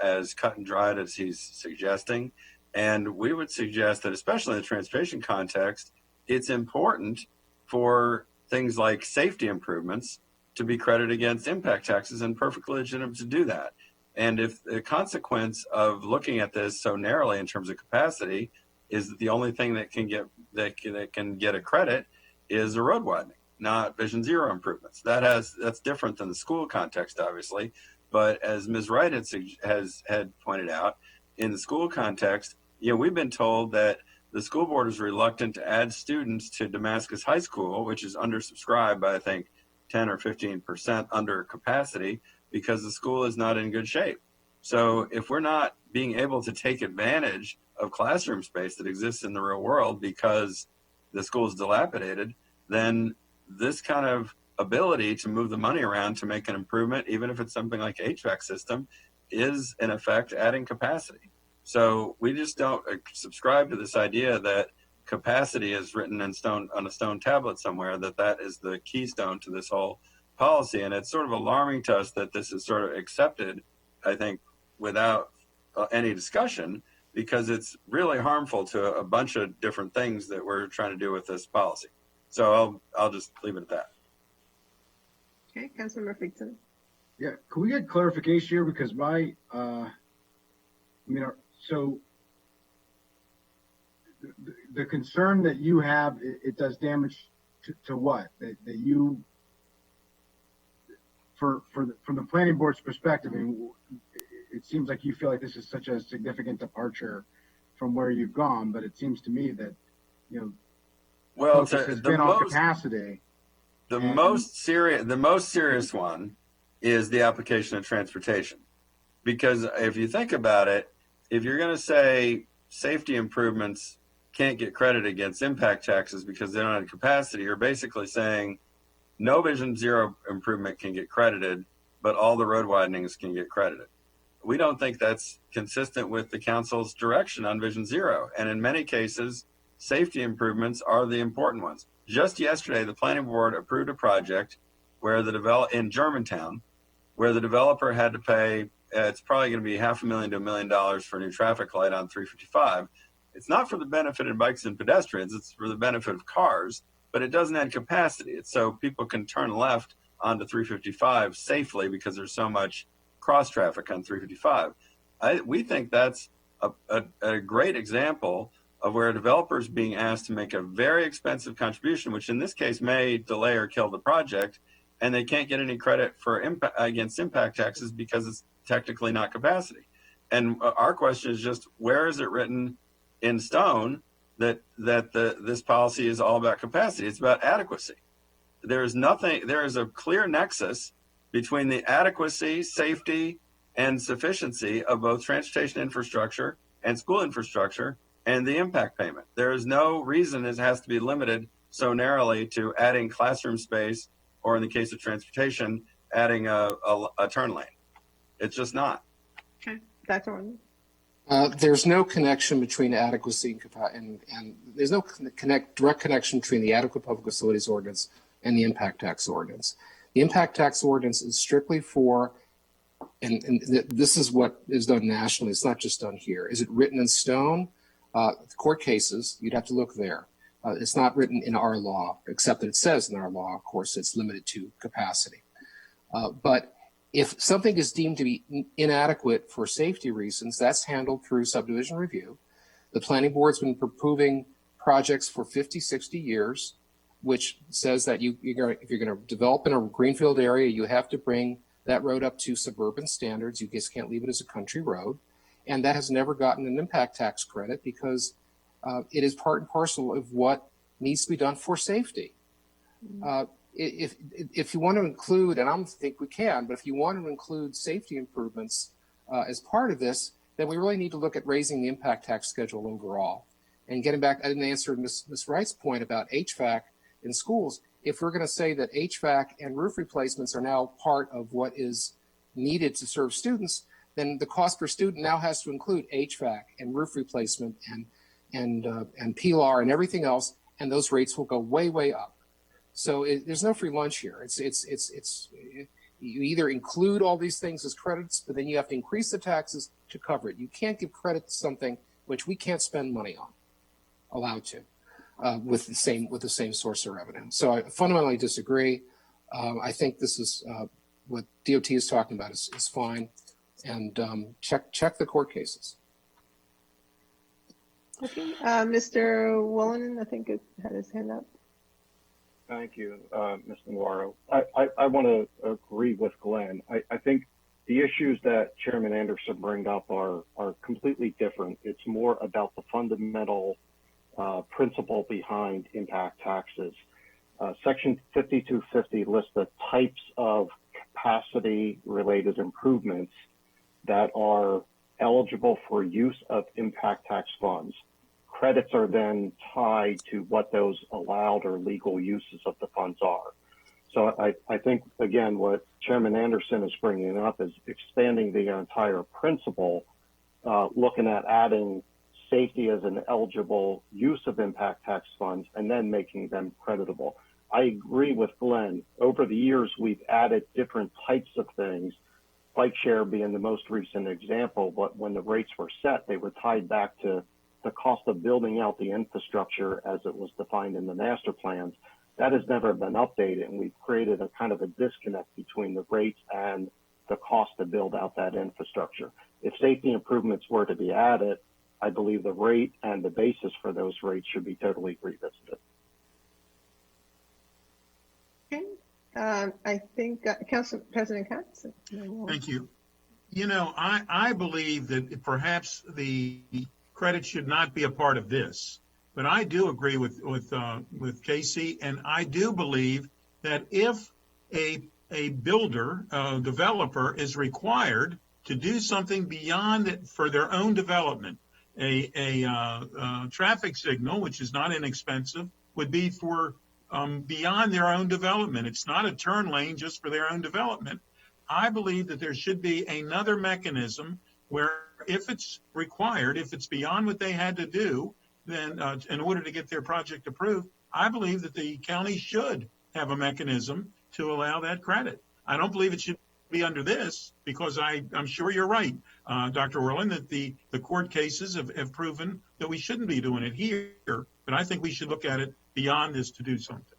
as cut and dried as he's suggesting. And we would suggest that, especially in the transportation context, it's important for things like safety improvements to be credited against impact taxes, and perfectly legitimate to do that. And if the consequence of looking at this so narrowly in terms of capacity is that the only thing that can get a credit is a road widening, not Vision Zero improvements. That's different than the school context, obviously. But as Ms. Wright had pointed out, in the school context, we've been told that the school board is reluctant to add students to Damascus High School, which is undersubscribed by, I think, 10 or 15% under capacity, because the school is not in good shape. So if we're not being able to take advantage of classroom space that exists in the real world because the school is dilapidated, then this kind of ability to move the money around to make an improvement, even if it's something like HVAC system, is in effect adding capacity. So we just don't subscribe to this idea that capacity is written in stone on a stone tablet somewhere, that is the keystone to this whole policy. And it's sort of alarming to us that this is sort of accepted, I think, without any discussion, because it's really harmful to a bunch of different things that we're trying to do with this policy. So I'll just leave it at that. Okay, Councilmember Friedson. Yeah, can we get clarification here? Because so the concern that you have, it does damage to what? That you, from the planning board's perspective, I mean, it seems like you feel like this is such a significant departure from where you've gone, but it seems to me that, well, focus has been on capacity. The most serious one is the application of transportation. Because if you think about it, if you're going to say safety improvements can't get credit against impact taxes because they don't have capacity, you're basically saying no Vision Zero improvement can get credited, but all the road widenings can get credited. We don't think that's consistent with the council's direction on Vision Zero. And in many cases, safety improvements are the important ones. Just yesterday, the planning board approved a project where in Germantown, where the developer had to pay, it's probably going to be $500,000 to $1 million for a new traffic light on 355. It's not for the benefit of bikes and pedestrians, it's for the benefit of cars, but it doesn't add capacity. It's so people can turn left onto 355 safely because there's so much cross traffic on 355. We think that's a great example of where a developer is being asked to make a very expensive contribution, which in this case may delay or kill the project, and they can't get any credit for against impact taxes because it's technically not capacity. And our question is just, where is it written in stone that this policy is all about capacity? It's about adequacy. There is a clear nexus between the adequacy, safety, and sufficiency of both transportation infrastructure and school infrastructure and the impact payment. There is no reason it has to be limited so narrowly to adding classroom space, or in the case of transportation, adding a turn lane. It's just not. Okay, Dr. Orland. There's no connection between adequacy and there's no direct connection between the Adequate Public Facilities Ordinance and the Impact Tax Ordinance. The Impact Tax Ordinance is strictly for, and this is what is done nationally, it's not just done here. Is it written in stone? Court cases, you'd have to look there. It's not written in our law, except that it says in our law, of course, it's limited to capacity. But if something is deemed to be inadequate for safety reasons, that's handled through subdivision review. The planning board's been approving projects for 50, 60 years, which says that if you're going to develop in a greenfield area, you have to bring that road up to suburban standards. You just can't leave it as a country road. And that has never gotten an impact tax credit because it is part and parcel of what needs to be done for safety. if you want to include, and I don't think we can, but if you want to include safety improvements as part of this, then we really need to look at raising the impact tax schedule overall. And getting back, I didn't answer Ms. Wright's point about HVAC in schools. If we're going to say that HVAC and roof replacements are now part of what is needed to serve students, then the cost per student now has to include HVAC and roof replacement and PLR and everything else, and those rates will go way, way up. So there's no free lunch here. It's you either include all these things as credits, but then you have to increase the taxes to cover it. You can't give credit to something which we can't spend money on, allowed to, with the same source of revenue. So I fundamentally disagree. I think this is what DOT is talking about is fine, and check the court cases. Okay, Mr. Woolen, I think it had his hand up. Thank you, Ms. Navarro. I want to agree with Glenn. I think the issues that Chairman Anderson bring up are completely different. It's more about the fundamental principle behind impact taxes. Section 5250 lists the types of capacity-related improvements that are eligible for use of impact tax funds. Credits are then tied to what those allowed or legal uses of the funds are. So I think, again, what Chairman Anderson is bringing up is expanding the entire principle, looking at adding safety as an eligible use of impact tax funds and then making them creditable. I agree with Glenn. Over the years, we've added different types of things, bike share being the most recent example, but when the rates were set, they were tied back to the cost of building out the infrastructure as it was defined in the master plans. That has never been updated, and we've created a kind of a disconnect between the rates and the cost to build out that infrastructure. If safety improvements were to be added, I believe the rate and the basis for those rates should be totally revisited. Okay, I think Council President Katz. Thank you. You know, I believe that perhaps the credit should not be a part of this, but I do agree with Casey, and I do believe that if a builder, a developer is required to do something beyond it for their own development, a traffic signal, which is not inexpensive, would be for beyond their own development. It's not a turn lane just for their own development. I believe that there should be another mechanism where if it's required, if it's beyond what they had to do, then in order to get their project approved, I believe that the county should have a mechanism to allow that credit. I don't believe it should be under this because I'm sure you're right, Dr. Orland, that the court cases have proven that we shouldn't be doing it here, but I think we should look at it beyond this to do something.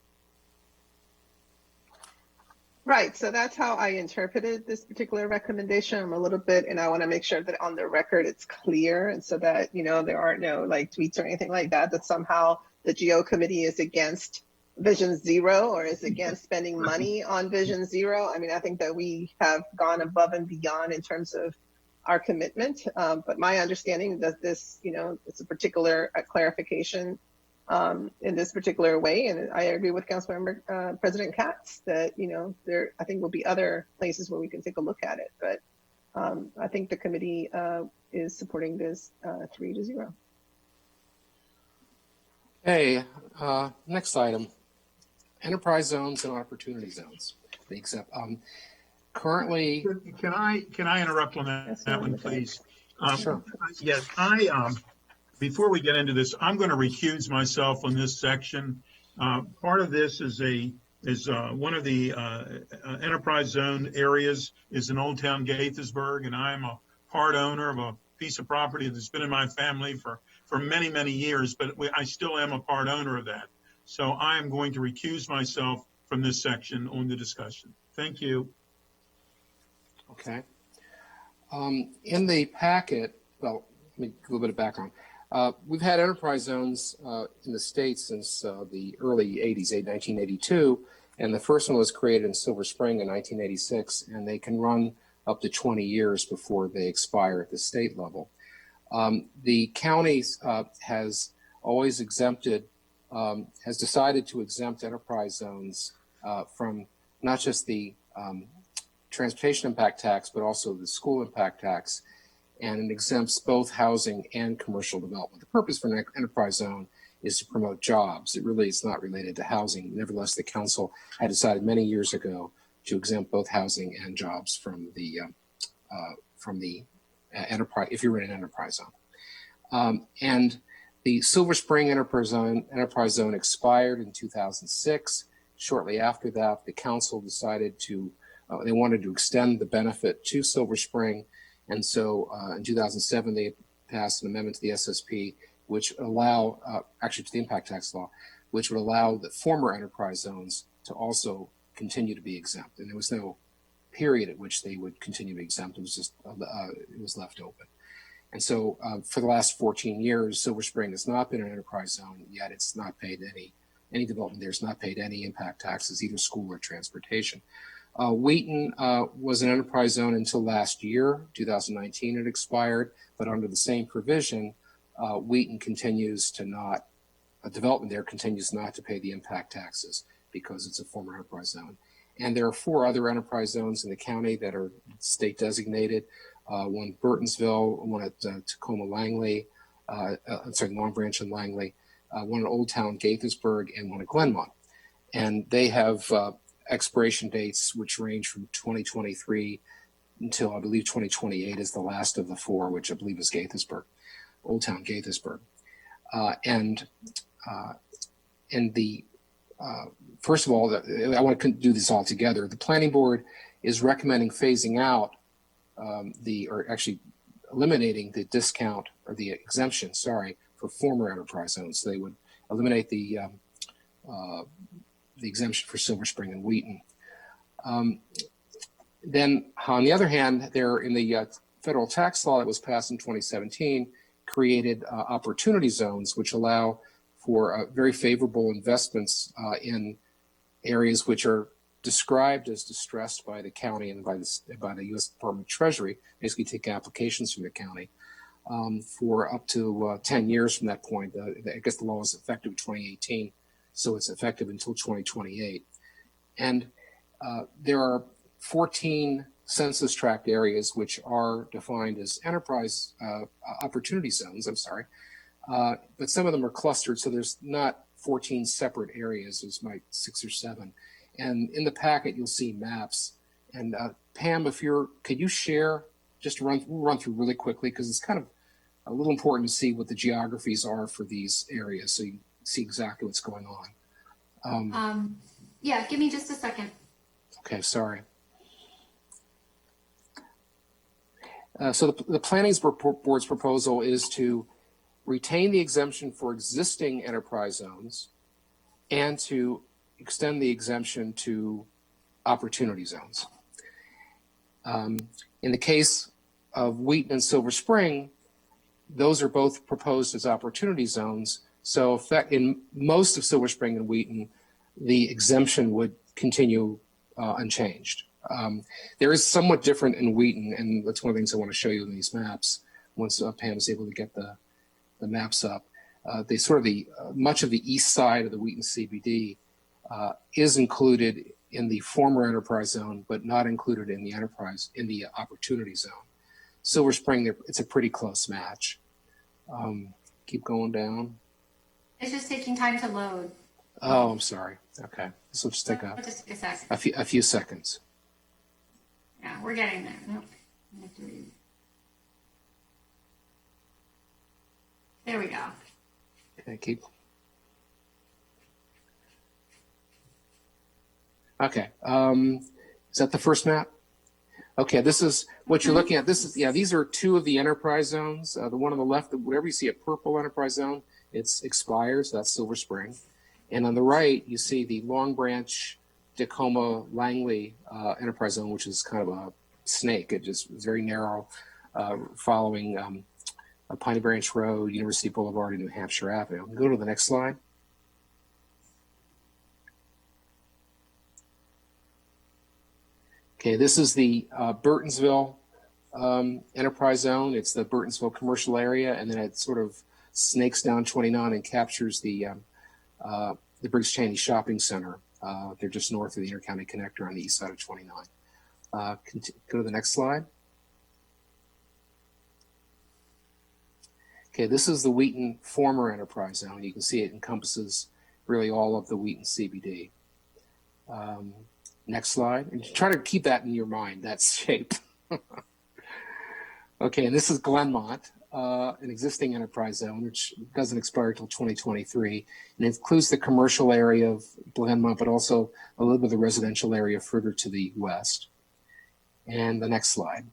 Right, so that's how I interpreted this particular recommendation. I'm a little bit, and I want to make sure that on the record it's clear, and so that, you know, there aren't no like tweets or anything like that, that somehow the GO committee is against Vision Zero or is against spending money on Vision Zero. I mean, I think that we have gone above and beyond in terms of our commitment, but my understanding that this, you know, it's a particular clarification in this particular way, and I agree with Councilmember President Katz that, you know, there I think will be other places where we can take a look at it, but I think the committee is supporting this 3-0. Okay, next item, enterprise zones and opportunity zones. Currently, Can I interrupt on that one, please? Sure. Yes, before we get into this, I'm going to recuse myself on this section. Part of this is one of the enterprise zone areas is in Old Town Gaithersburg, and I'm a part owner of a piece of property that's been in my family for many, many years, but I still am a part owner of that. So I am going to recuse myself from this section on the discussion. Thank you. Okay. In the packet, well, let me give a little bit of background. We've had enterprise zones in the state since the early 80s, 1982, and the first one was created in Silver Spring in 1986, and they can run up to 20 years before they expire at the state level. The county has always exempted, has decided to exempt enterprise zones from not just the transportation impact tax, but also the school impact tax, and it exempts both housing and commercial development. The purpose for an enterprise zone is to promote jobs. It really is not related to housing. Nevertheless, the council had decided many years ago to exempt both housing and jobs from the enterprise, if you're in an enterprise zone. And the Silver Spring enterprise zone expired in 2006. Shortly after that, the council decided to, they wanted to extend the benefit to Silver Spring. And so in 2007, they passed an amendment to the SSP, which allow, actually to the impact tax law, which would allow the former enterprise zones to also continue to be exempt. And there was no period at which they would continue to be exempt. It was just, it was left open. And so for the last 14 years, Silver Spring has not been an enterprise zone, yet it's not paid any development there has not paid any impact taxes, either school or transportation. Wheaton was an enterprise zone until last year, 2019 it expired, but under the same provision, Wheaton continues to not, development there continues not to pay the impact taxes because it's a former enterprise zone. And there are 4 other enterprise zones in the county that are state designated, one Burtonsville, one at Tacoma Langley, Long Branch and Langley, one at Old Town Gaithersburg, and one at Glenmont. And they have expiration dates which range from 2023 until I believe 2028 is the last of the 4, which I believe is Gaithersburg, Old Town Gaithersburg. First of all, I want to do this all together. The planning board is recommending phasing out or actually eliminating the discount or the exemption, for former enterprise zones. So they would eliminate the exemption for Silver Spring and Wheaton. Then, on the other hand, there in the federal tax law that was passed in 2017, created opportunity zones, which allow for very favorable investments in areas which are described as distressed by the county and by the U.S. Department of Treasury. Basically, take applications from the county for up to 10 years from that point. I guess the law is effective in 2018, so it's effective until 2028. And there are 14 census tract areas which are defined as enterprise opportunity zones, but some of them are clustered, so there's not 14 separate areas, there's like 6 or 7. And in the packet, you'll see maps. And Pam, could you share, just run through really quickly, because it's kind of a little important to see what the geographies are for these areas, so you see exactly what's going on. Yeah, give me just a second. Okay, sorry. So the Planning Board's proposal is to retain the exemption for existing enterprise zones and to extend the exemption to opportunity zones. In the case of Wheaton and Silver Spring, those are both proposed as opportunity zones. So in most of Silver Spring and Wheaton, the exemption would continue unchanged. There is somewhat different in Wheaton, and that's one of the things I want to show you in these maps once Pam is able to get the maps up. They sort of much of the east side of the Wheaton CBD is included in the former enterprise zone, but not included in the opportunity zone. Silver Spring, it's a pretty close match. Keep going down. It's just taking time to load. Oh, I'm sorry. Okay, this will just take a few seconds. Yeah, we're getting there. Nope. There we go. Okay, keep. Okay, is that the first map? Okay, this is what you're looking at. These are 2 of the enterprise zones. The one on the left, wherever you see a purple enterprise zone, it's expired, so that's Silver Spring. And on the right, you see the Long Branch, Tacoma, Langley enterprise zone, which is kind of a snake. It just is very narrow, following Piney Branch Road, University Boulevard, and New Hampshire Avenue. Go to the next slide. Okay, this is the Burtonsville enterprise zone. It's the Burtonsville commercial area, and then it sort of snakes down 29 and captures the Briggs Chaney Shopping Center. They're just north of the intercounty connector on the east side of 29. Go to the next slide. Okay, this is the Wheaton former enterprise zone. You can see it encompasses really all of the Wheaton CBD. Next slide. And try to keep that in your mind, that shape. Okay, and this is Glenmont, an existing enterprise zone, which doesn't expire until 2023. And it includes the commercial area of Glenmont, but also a little bit of the residential area further to the west. And the next slide.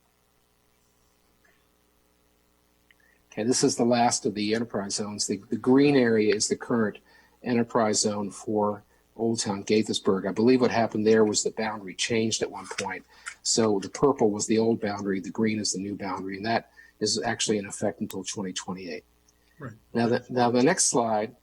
Okay, this is the last of the enterprise zones. The green area is the current enterprise zone for Old Town Gaithersburg. I believe what happened there was the boundary changed at one point. So the purple was the old boundary, the green is the new boundary, and that is actually in effect until 2028. Right. Now the next slide.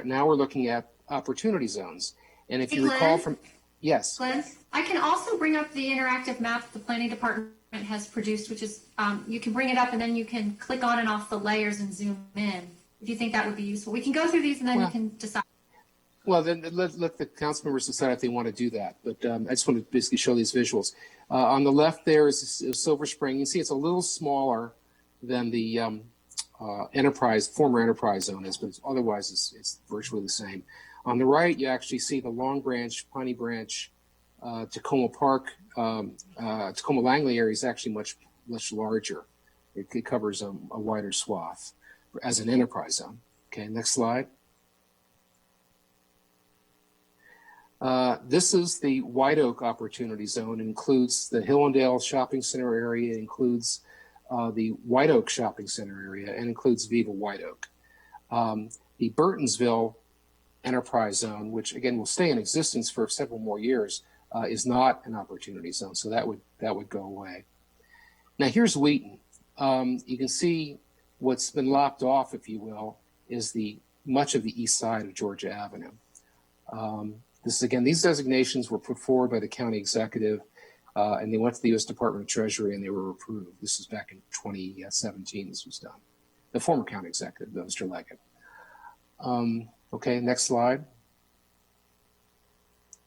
Now we're looking at opportunity zones. And if you recall from, yes. Glenn, I can also bring up the interactive map the planning department has produced, which is, you can bring it up and then you can click on and off the layers and zoom in. If you think that would be useful. We can go through these and then you can decide. Well, then let the council members decide if they want to do that. But I just want to basically show these visuals. On the left there is Silver Spring. You see it's a little smaller than the former enterprise zone is, but otherwise it's virtually the same. On the right, you actually see the Long Branch, Piney Branch, Tacoma Park, Tacoma Langley area is actually much larger. It covers a wider swath as an enterprise zone. Okay, next slide. This is the White Oak Opportunity Zone. It includes the Hillendale Shopping Center area, it includes the White Oak Shopping Center area, and includes Viva White Oak. The Burtonsville Enterprise Zone, which again will stay in existence for several more years, is not an opportunity zone, so that would go away. Now here's Wheaton. You can see what's been lopped off, if you will, is much of the east side of Georgia Avenue. These designations were put forward by the county executive, and they went to the U.S. Department of Treasury and they were approved. This was back in 2017. This was done. The former county executive, Mr. Leggett. Okay, next slide.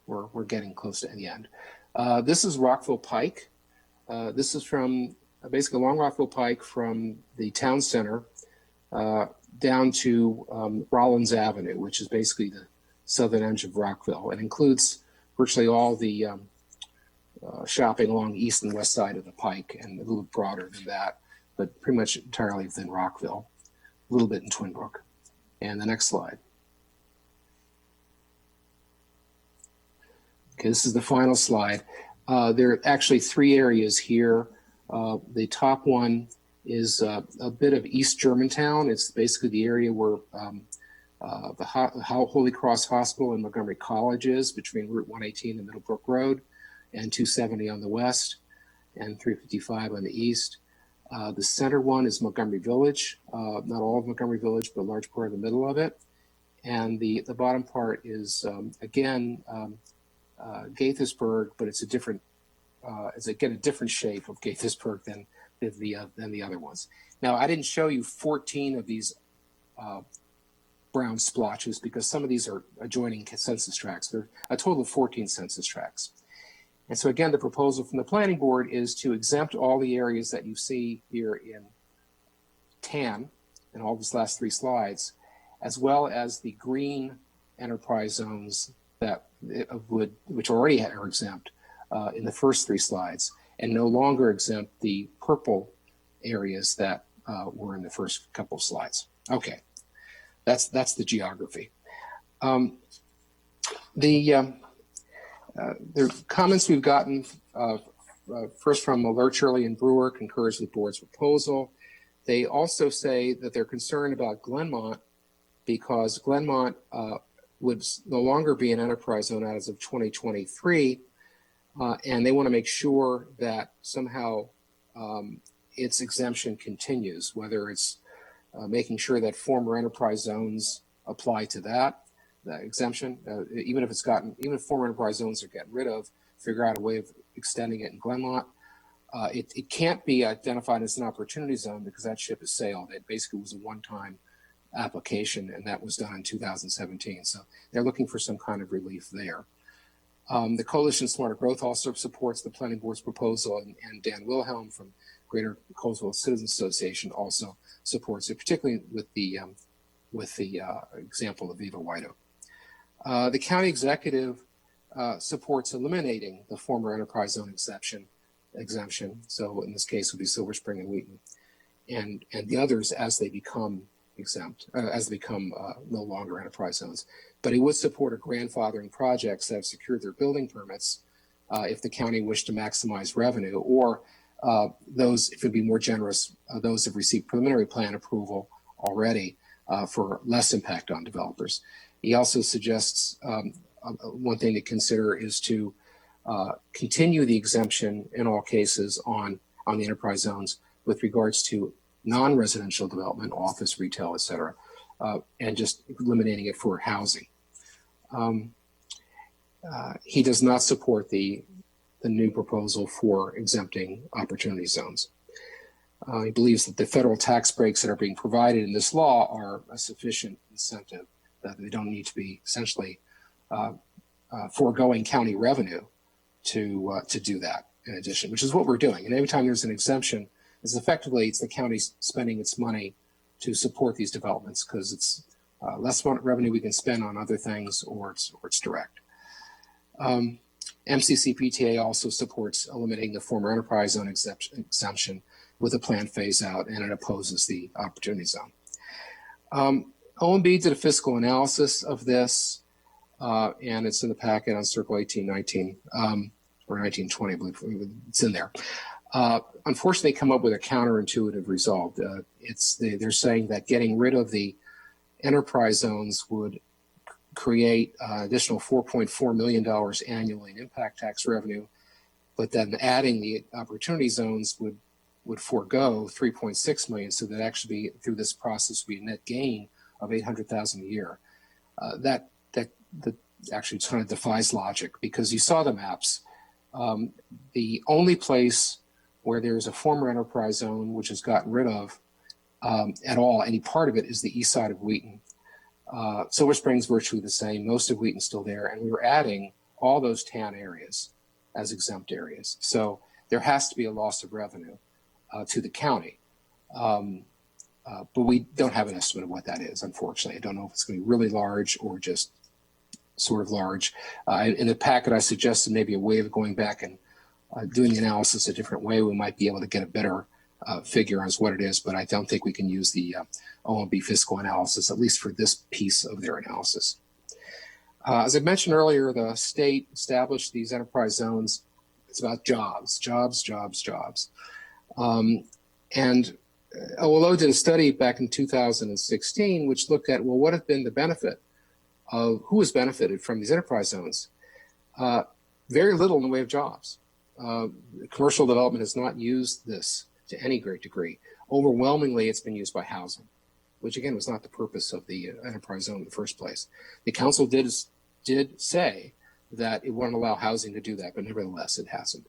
We're getting close to the end. This is Rockville Pike. This is from basically along Rockville Pike from the town center down to Rollins Avenue, which is basically the southern edge of Rockville. It includes virtually all the shopping along the east and west side of the Pike, and a little broader than that, but pretty much entirely within Rockville, a little bit in Twin Brook. And the next slide. Okay, this is the final slide. There are actually three areas here. The top one is a bit of East Germantown. It's basically the area where the Holy Cross Hospital and Montgomery College is, between Route 118 and Middlebrook Road, and 270 on the west, and 355 on the east. The center one is Montgomery Village, not all of Montgomery Village, but a large part of the middle of it. And the bottom part is, again, Gaithersburg, but it's a different shape of Gaithersburg than the other ones. Now, I didn't show you 14 of these brown splotches because some of these are adjoining census tracts. There are a total of 14 census tracts. And so again, the proposal from the planning board is to exempt all the areas that you see here in tan in all these last three slides, as well as the green enterprise zones which already are exempt in the first three slides, and no longer exempt the purple areas that were in the first couple of slides. Okay, that's the geography. The comments we've gotten first from Alert, Shirley, and Brewer concurs with the board's proposal. They also say that they're concerned about Glenmont because Glenmont would no longer be an enterprise zone as of 2023, and they want to make sure that somehow its exemption continues, whether it's making sure that former enterprise zones apply to that exemption, even if former enterprise zones are getting rid of, figure out a way of extending it in Glenmont. It can't be identified as an opportunity zone because that ship has sailed. It basically was a one-time application, and that was done in 2017. So they're looking for some kind of relief there. The Coalition Smarter Growth also supports the Planning Board's proposal, and Dan Wilhelm from Greater Colesville Citizens Association also supports it, particularly with the example of Viva White Oak. The county executive supports eliminating the former enterprise zone exemption. So in this case, would be Silver Spring and Wheaton, and the others as they become exempt, as they become no longer enterprise zones. But he would support a grandfathering projects that have secured their building permits if the county wished to maximize revenue, or those, if it'd be more generous, those have received preliminary plan approval already for less impact on developers. He also suggests one thing to consider is to continue the exemption in all cases on the enterprise zones with regards to non-residential development, office, retail, et cetera, and just eliminating it for housing. He does not support the new proposal for exempting opportunity zones. He believes that the federal tax breaks that are being provided in this law are a sufficient incentive, that they don't need to be essentially foregoing county revenue to do that in addition, which is what we're doing. And every time there's an exemption, it's the county spending its money to support these developments, because it's less revenue we can spend on other things, or it's direct. MCCPTA also supports eliminating the former enterprise zone exemption with a planned phase out, and it opposes the opportunity zone. OMB did a fiscal analysis of this, and it's in the packet on Circle 1819, or 1920, I believe it's in there. Unfortunately, they come up with a counterintuitive result. They're saying that getting rid of the enterprise zones would create additional $4.4 million annually in impact tax revenue, but then adding the opportunity zones would forego $3.6 million, so that actually through this process would be a net gain of $800,000 a year. That actually kind of defies logic, because you saw the maps. The only place where there's a former enterprise zone which is gotten rid of at all, any part of it, is the east side of Wheaton. Silver Spring's virtually the same. Most of Wheaton's still there, and we were adding all those tan areas as exempt areas. So there has to be a loss of revenue to the county. But we don't have an estimate of what that is, unfortunately. I don't know if it's going to be really large or just sort of large. In the packet, I suggested maybe a way of going back and doing the analysis a different way. We might be able to get a better figure as what it is, but I don't think we can use the OMB fiscal analysis, at least for this piece of their analysis. As I mentioned earlier, the state established these enterprise zones. It's about jobs. And OLO did a study back in 2016, which looked at, well, what have been the benefit of, who has benefited from these enterprise zones? Very little in the way of jobs. Commercial development has not used this to any great degree. Overwhelmingly, it's been used by housing, which again was not the purpose of the enterprise zone in the first place. The council did say that it wouldn't allow housing to do that, but nevertheless, it hasn't.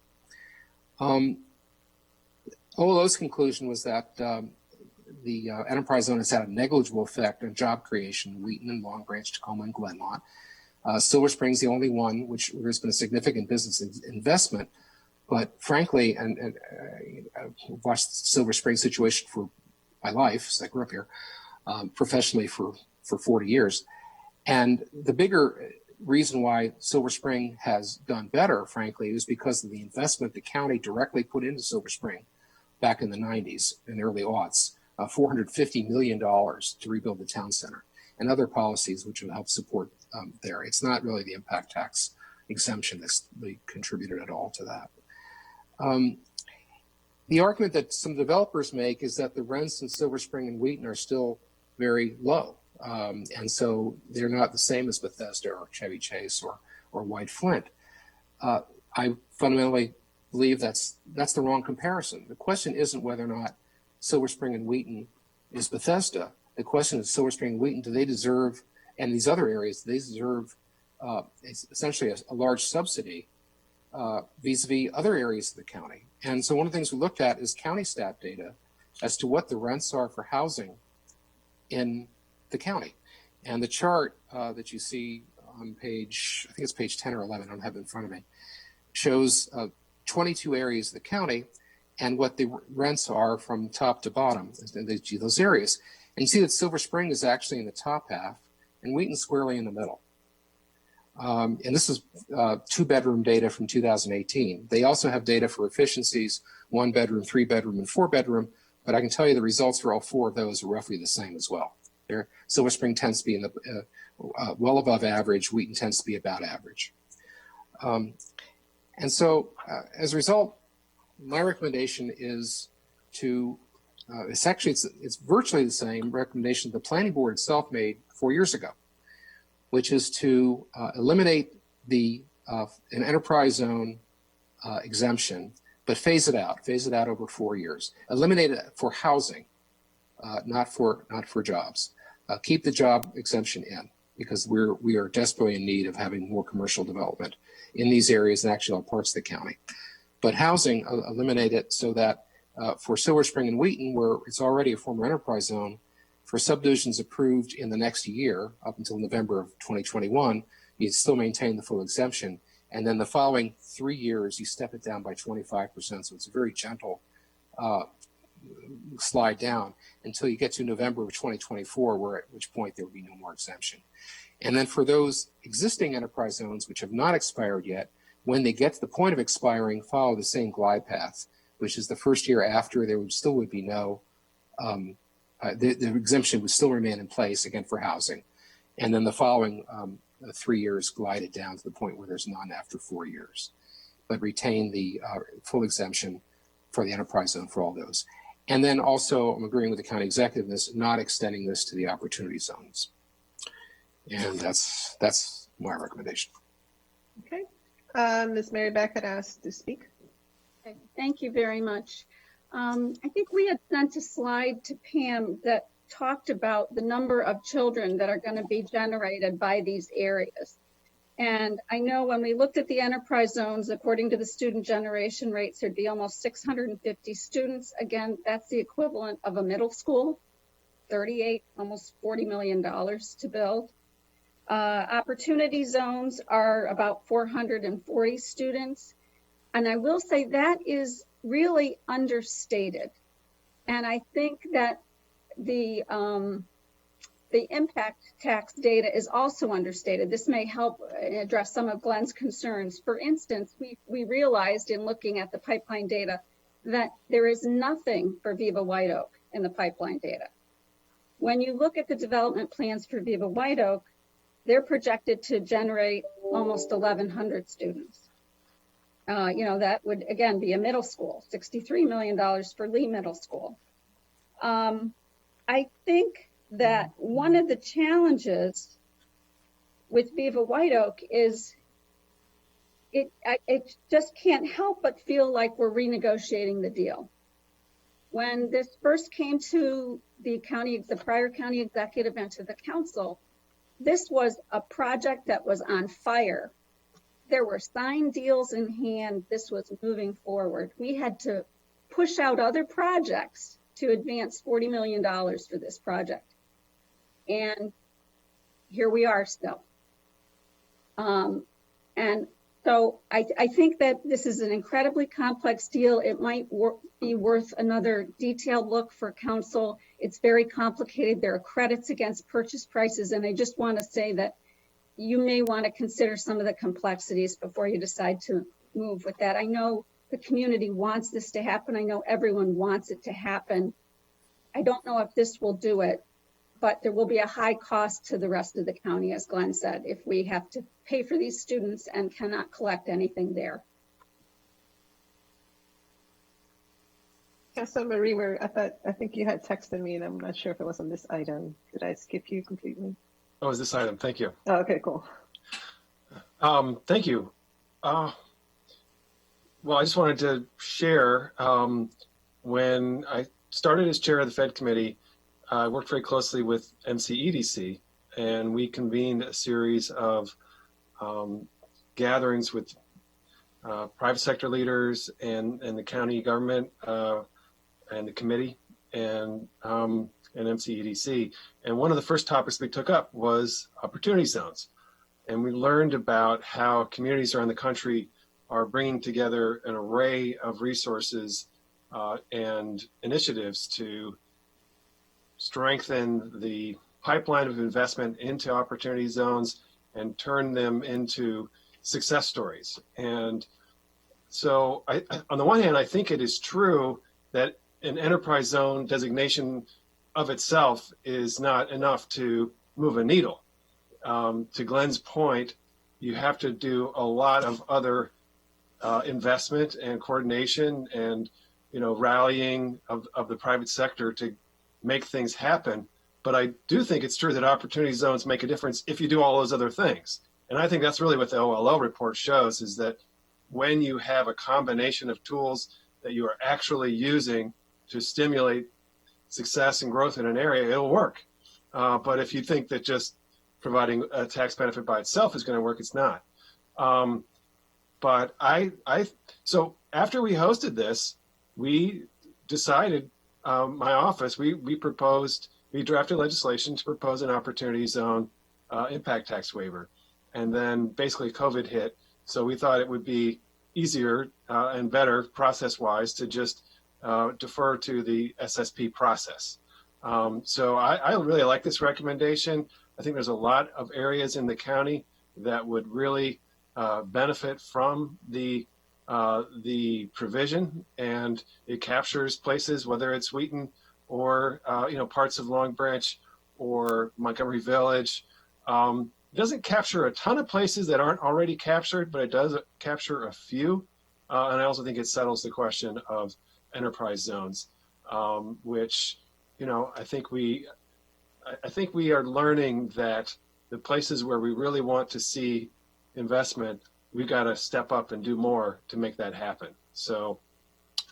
OLO's conclusion was that the enterprise zone has had a negligible effect on job creation in Wheaton and Long Branch, Tacoma, and Glenmont. Silver Spring's the only one which there's been a significant business investment. But frankly, and I've watched the Silver Spring situation for my life, since I grew up here, professionally for 40 years. And the bigger reason why Silver Spring has done better, frankly, is because of the investment the county directly put into Silver Spring back in the 90s and early aughts, $450 million to rebuild the town center, and other policies which would help support there. It's not really the impact tax exemption that's really contributed at all to that. The argument that some developers make is that the rents in Silver Spring and Wheaton are still very low. And so they're not the same as Bethesda or Chevy Chase or White Flint. I fundamentally believe that's the wrong comparison. The question isn't whether or not Silver Spring and Wheaton is Bethesda. The question is Silver Spring and Wheaton, do they deserve, and these other areas, they deserve essentially a large subsidy vis-a-vis other areas of the county. And so one of the things we looked at is county stat data as to what the rents are for housing in the county. And the chart that you see on page, I think it's page 10 or 11, I don't have it in front of me, shows 22 areas of the county and what the rents are from top to bottom in those areas. And you see that Silver Spring is actually in the top half and Wheaton squarely in the middle. And this is 2-bedroom data from 2018. They also have data for efficiencies, 1-bedroom, 3-bedroom, and 4-bedroom, but I can tell you the results for all 4 of those are roughly the same as well. Silver Spring tends to be in the well above average. Wheaton tends to be about average. And so as a result, my recommendation is to, it's virtually the same recommendation the planning board itself made 4 years ago, which is to eliminate an enterprise zone exemption, but phase it out over 4 years. Eliminate it for housing, not for jobs. Keep the job exemption in because we are desperately in need of having more commercial development in these areas and actually all parts of the county. But housing, eliminate it so that for Silver Spring and Wheaton, where it's already a former enterprise zone, for subdivisions approved in the next year, up until November of 2021, you still maintain the full exemption. And then the following 3 years, you step it down by 25%. So it's a very gentle slide down until you get to November of 2024, at which point there will be no more exemption. And then for those existing enterprise zones, which have not expired yet, when they get to the point of expiring, follow the same glide path, which is the first year after there would be no, the exemption would still remain in place, again, for housing. And then the following 3 years glided down to the point where there's none after 4 years, but retain the full exemption for the enterprise zone for all those. And then also, I'm agreeing with the county executive in this, not extending this to the opportunity zones. And that's my recommendation. Okay. Ms. Mary Beck had asked to speak. Okay, thank you very much. I think we had sent a slide to Pam that talked about the number of children that are going to be generated by these areas. And I know when we looked at the enterprise zones, according to the student generation rates, there'd be almost 650 students. Again, that's the equivalent of a middle school, almost $40 million to build. Opportunity zones are about 440 students. And I will say that is really understated. And I think that the impact tax data is also understated. This may help address some of Glenn's concerns. For instance, we realized in looking at the pipeline data that there is nothing for Viva White Oak in the pipeline data. When you look at the development plans for Viva White Oak, they're projected to generate almost 1,100 students. That would, again, be a middle school, $63 million for Lee Middle School. I think that one of the challenges with Viva White Oak is it just can't help but feel like we're renegotiating the deal. When this first came to the prior county executive and to the council, this was a project that was on fire. There were signed deals in hand. This was moving forward. We had to push out other projects to advance $40 million for this project. And here we are still. And so I think that this is an incredibly complex deal. It might be worth another detailed look for council. It's very complicated. There are credits against purchase prices. And I just want to say that you may want to consider some of the complexities before you decide to move with that. I know the community wants this to happen. I know everyone wants it to happen. I don't know if this will do it, but there will be a high cost to the rest of the county, as Glenn said, if we have to pay for these students and cannot collect anything there. Councilmember Reamer, I think you had texted me, and I'm not sure if it was on this item. Did I skip you completely? Oh, is this item? Thank you. Oh, okay, cool. Thank you. Well, I just wanted to share when I started as chair of the Fed committee, I worked very closely with MCEDC, and we convened a series of gatherings with private sector leaders and the county government and the committee. and MCEDC. And one of the first topics we took up was opportunity zones. And we learned about how communities around the country are bringing together an array of resources and initiatives to strengthen the pipeline of investment into opportunity zones and turn them into success stories. And so on the one hand, I think it is true that an enterprise zone designation of itself is not enough to move a needle. To Glenn's point, you have to do a lot of other investment and coordination and rallying of the private sector to make things happen. But I do think it's true that opportunity zones make a difference if you do all those other things. And I think that's really what the OLO report shows, is that when you have a combination of tools that you are actually using to stimulate success and growth in an area, it'll work. But if you think that just providing a tax benefit by itself is going to work, it's not. But so after we hosted this, we decided, my office, we drafted legislation to propose an opportunity zone impact tax waiver. And then basically COVID hit. So we thought it would be easier and better process-wise to just defer to the SSP process. So I really like this recommendation. I think there's a lot of areas in the county that would really benefit from the provision, and it captures places, whether it's Wheaton or parts of Long Branch or Montgomery Village. It doesn't capture a ton of places that aren't already captured, but it does capture a few. And I also think it settles the question of enterprise zones, which, I think we are learning that the places where we really want to see investment, we've got to step up and do more to make that happen. So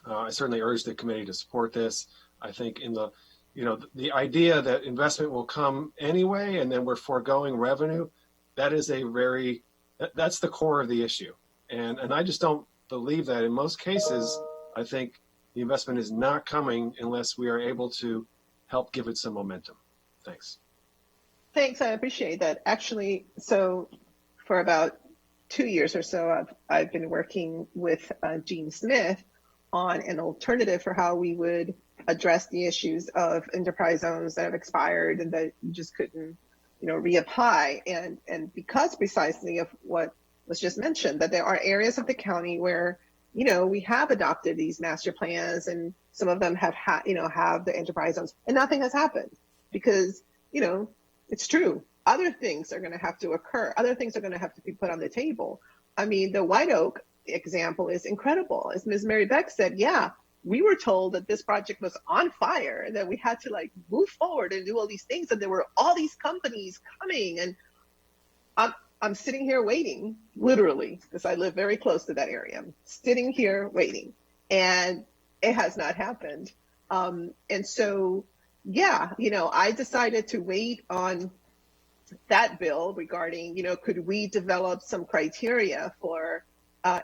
I certainly urge the committee to support this. I think the idea that investment will come anyway and then we're foregoing revenue, that's the core of the issue. And I just don't believe that. In most cases, I think the investment is not coming unless we are able to help give it some momentum. Thanks. Thanks, I appreciate that. Actually, so for about 2 years or so, I've been working with Gene Smith on an alternative for how we would address the issues of enterprise zones that have expired and that you just couldn't, reapply. And because precisely of what was just mentioned, that there are areas of the county where, we have adopted these master plans, and some of them have have the enterprise zones, and nothing has happened because, it's true. Other things are going to have to occur. Other things are going to have to be put on the table. I mean, the White Oak example is incredible. As Ms. Mary Beck said, yeah, we were told that this project was on fire and that we had to move forward and do all these things. And there were all these companies coming, and I'm sitting here waiting, literally, because I live very close to that area. I'm sitting here waiting, and it has not happened. And so, yeah, I decided to wait on that bill regarding, could we develop some criteria for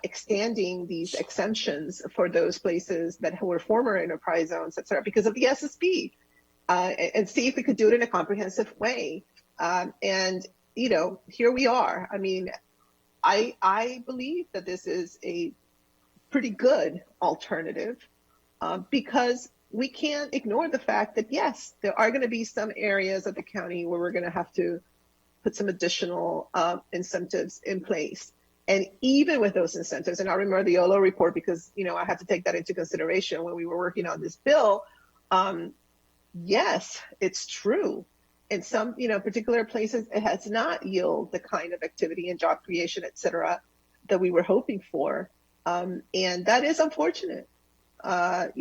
extending these exemptions for those places that were former enterprise zones, et cetera, because of the SSP, and see if we could do it in a comprehensive way. And, here we are. I mean, I believe that this is a pretty good alternative because we can't ignore the fact that, yes, there are going to be some areas of the county where we're going to have to put some additional incentives in place. And even with those incentives, and I remember the OLO report because, I had to take that into consideration when we were working on this bill. Yes, it's true. In some, particular places, it has not yielded the kind of activity and job creation, et cetera, that we were hoping for. And that is unfortunate, but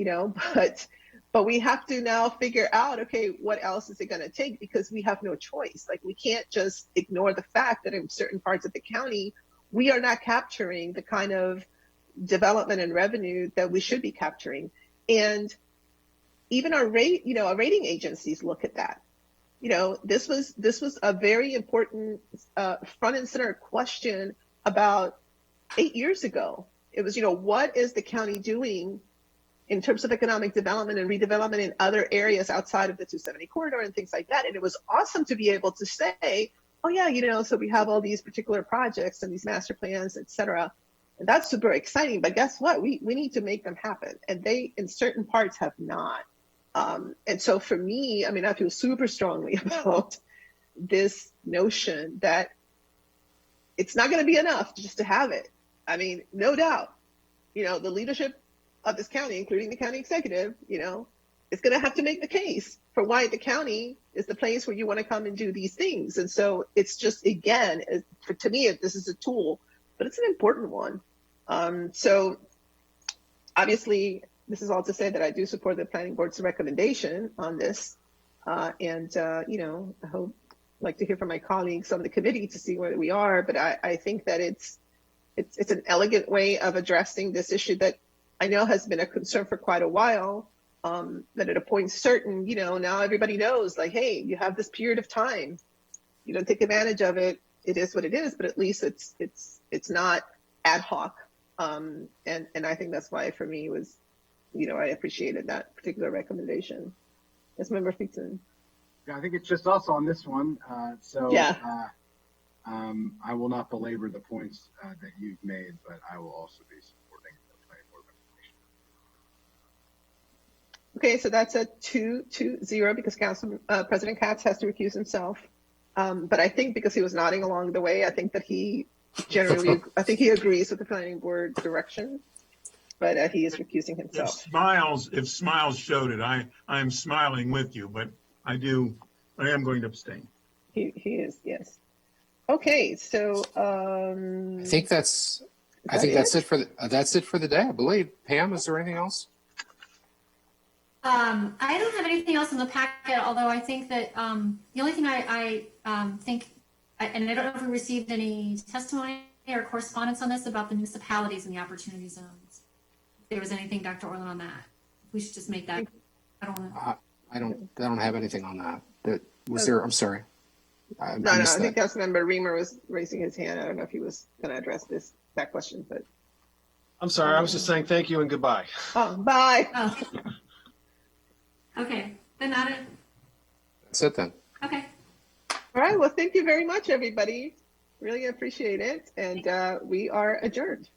we have to now figure out, okay, what else is it going to take? Because we have no choice. We can't just ignore the fact that in certain parts of the county, we are not capturing the kind of development and revenue that we should be capturing. And even our rating agencies look at that. This was a very important front and center question about 8 years ago. It was, what is the county doing in terms of economic development and redevelopment in other areas outside of the 270 corridor and things like that. And it was awesome to be able to say, oh yeah, so we have all these particular projects and these master plans, et cetera. And that's super exciting. But guess what? We need to make them happen. And they, in certain parts, have not. And so for me, I mean, I feel super strongly about this notion that it's not going to be enough just to have it. I mean, no doubt, the leadership of this county, including the county executive, is going to have to make the case for why the county is the place where you want to come and do these things. And so it's just, again, to me, this is a tool, but it's an important one. So obviously, this is all to say that I do support the planning board's recommendation on this. I hope, like to hear from my colleagues on the committee to see where we are. But I think that it's an elegant way of addressing this issue that I know has been a concern for quite a while. That at a point certain, now everybody knows, like, hey, you have this period of time. You don't take advantage of it. It is what it is. But at least it's not ad hoc. And I think that's why for me was, I appreciated that particular recommendation. Yes, Member Feetson. Yeah, I think it's just us on this one. I will not belabor the points that you've made, but I will also be supporting the planning board recommendation. Okay, so that's a 2-0 because President Katz has to recuse himself. But I think because he was nodding along the way, I think that he generally, I think he agrees with the planning board direction, but he is recusing himself. If smiles showed it, I am smiling with you, but I am going to abstain. He is, yes. Okay, so I think that's it for the day, I believe. Pam, is there anything else? I don't have anything else in the packet, although I think that the only thing I think, and I don't know if we received any testimony or correspondence on this about the municipalities and the opportunity zones. If there was anything, Dr. Orland, on that, we should just make that. I don't have anything on that. Was there? I'm sorry. I think Councilmember Reamer was raising his hand. I don't know if he was going to address that question, but. I'm sorry. I was just saying thank you and goodbye. Oh, bye. Oh. Okay, then that's it then. Okay. All right. Well, thank you very much, everybody. Really appreciate it. And we are adjourned.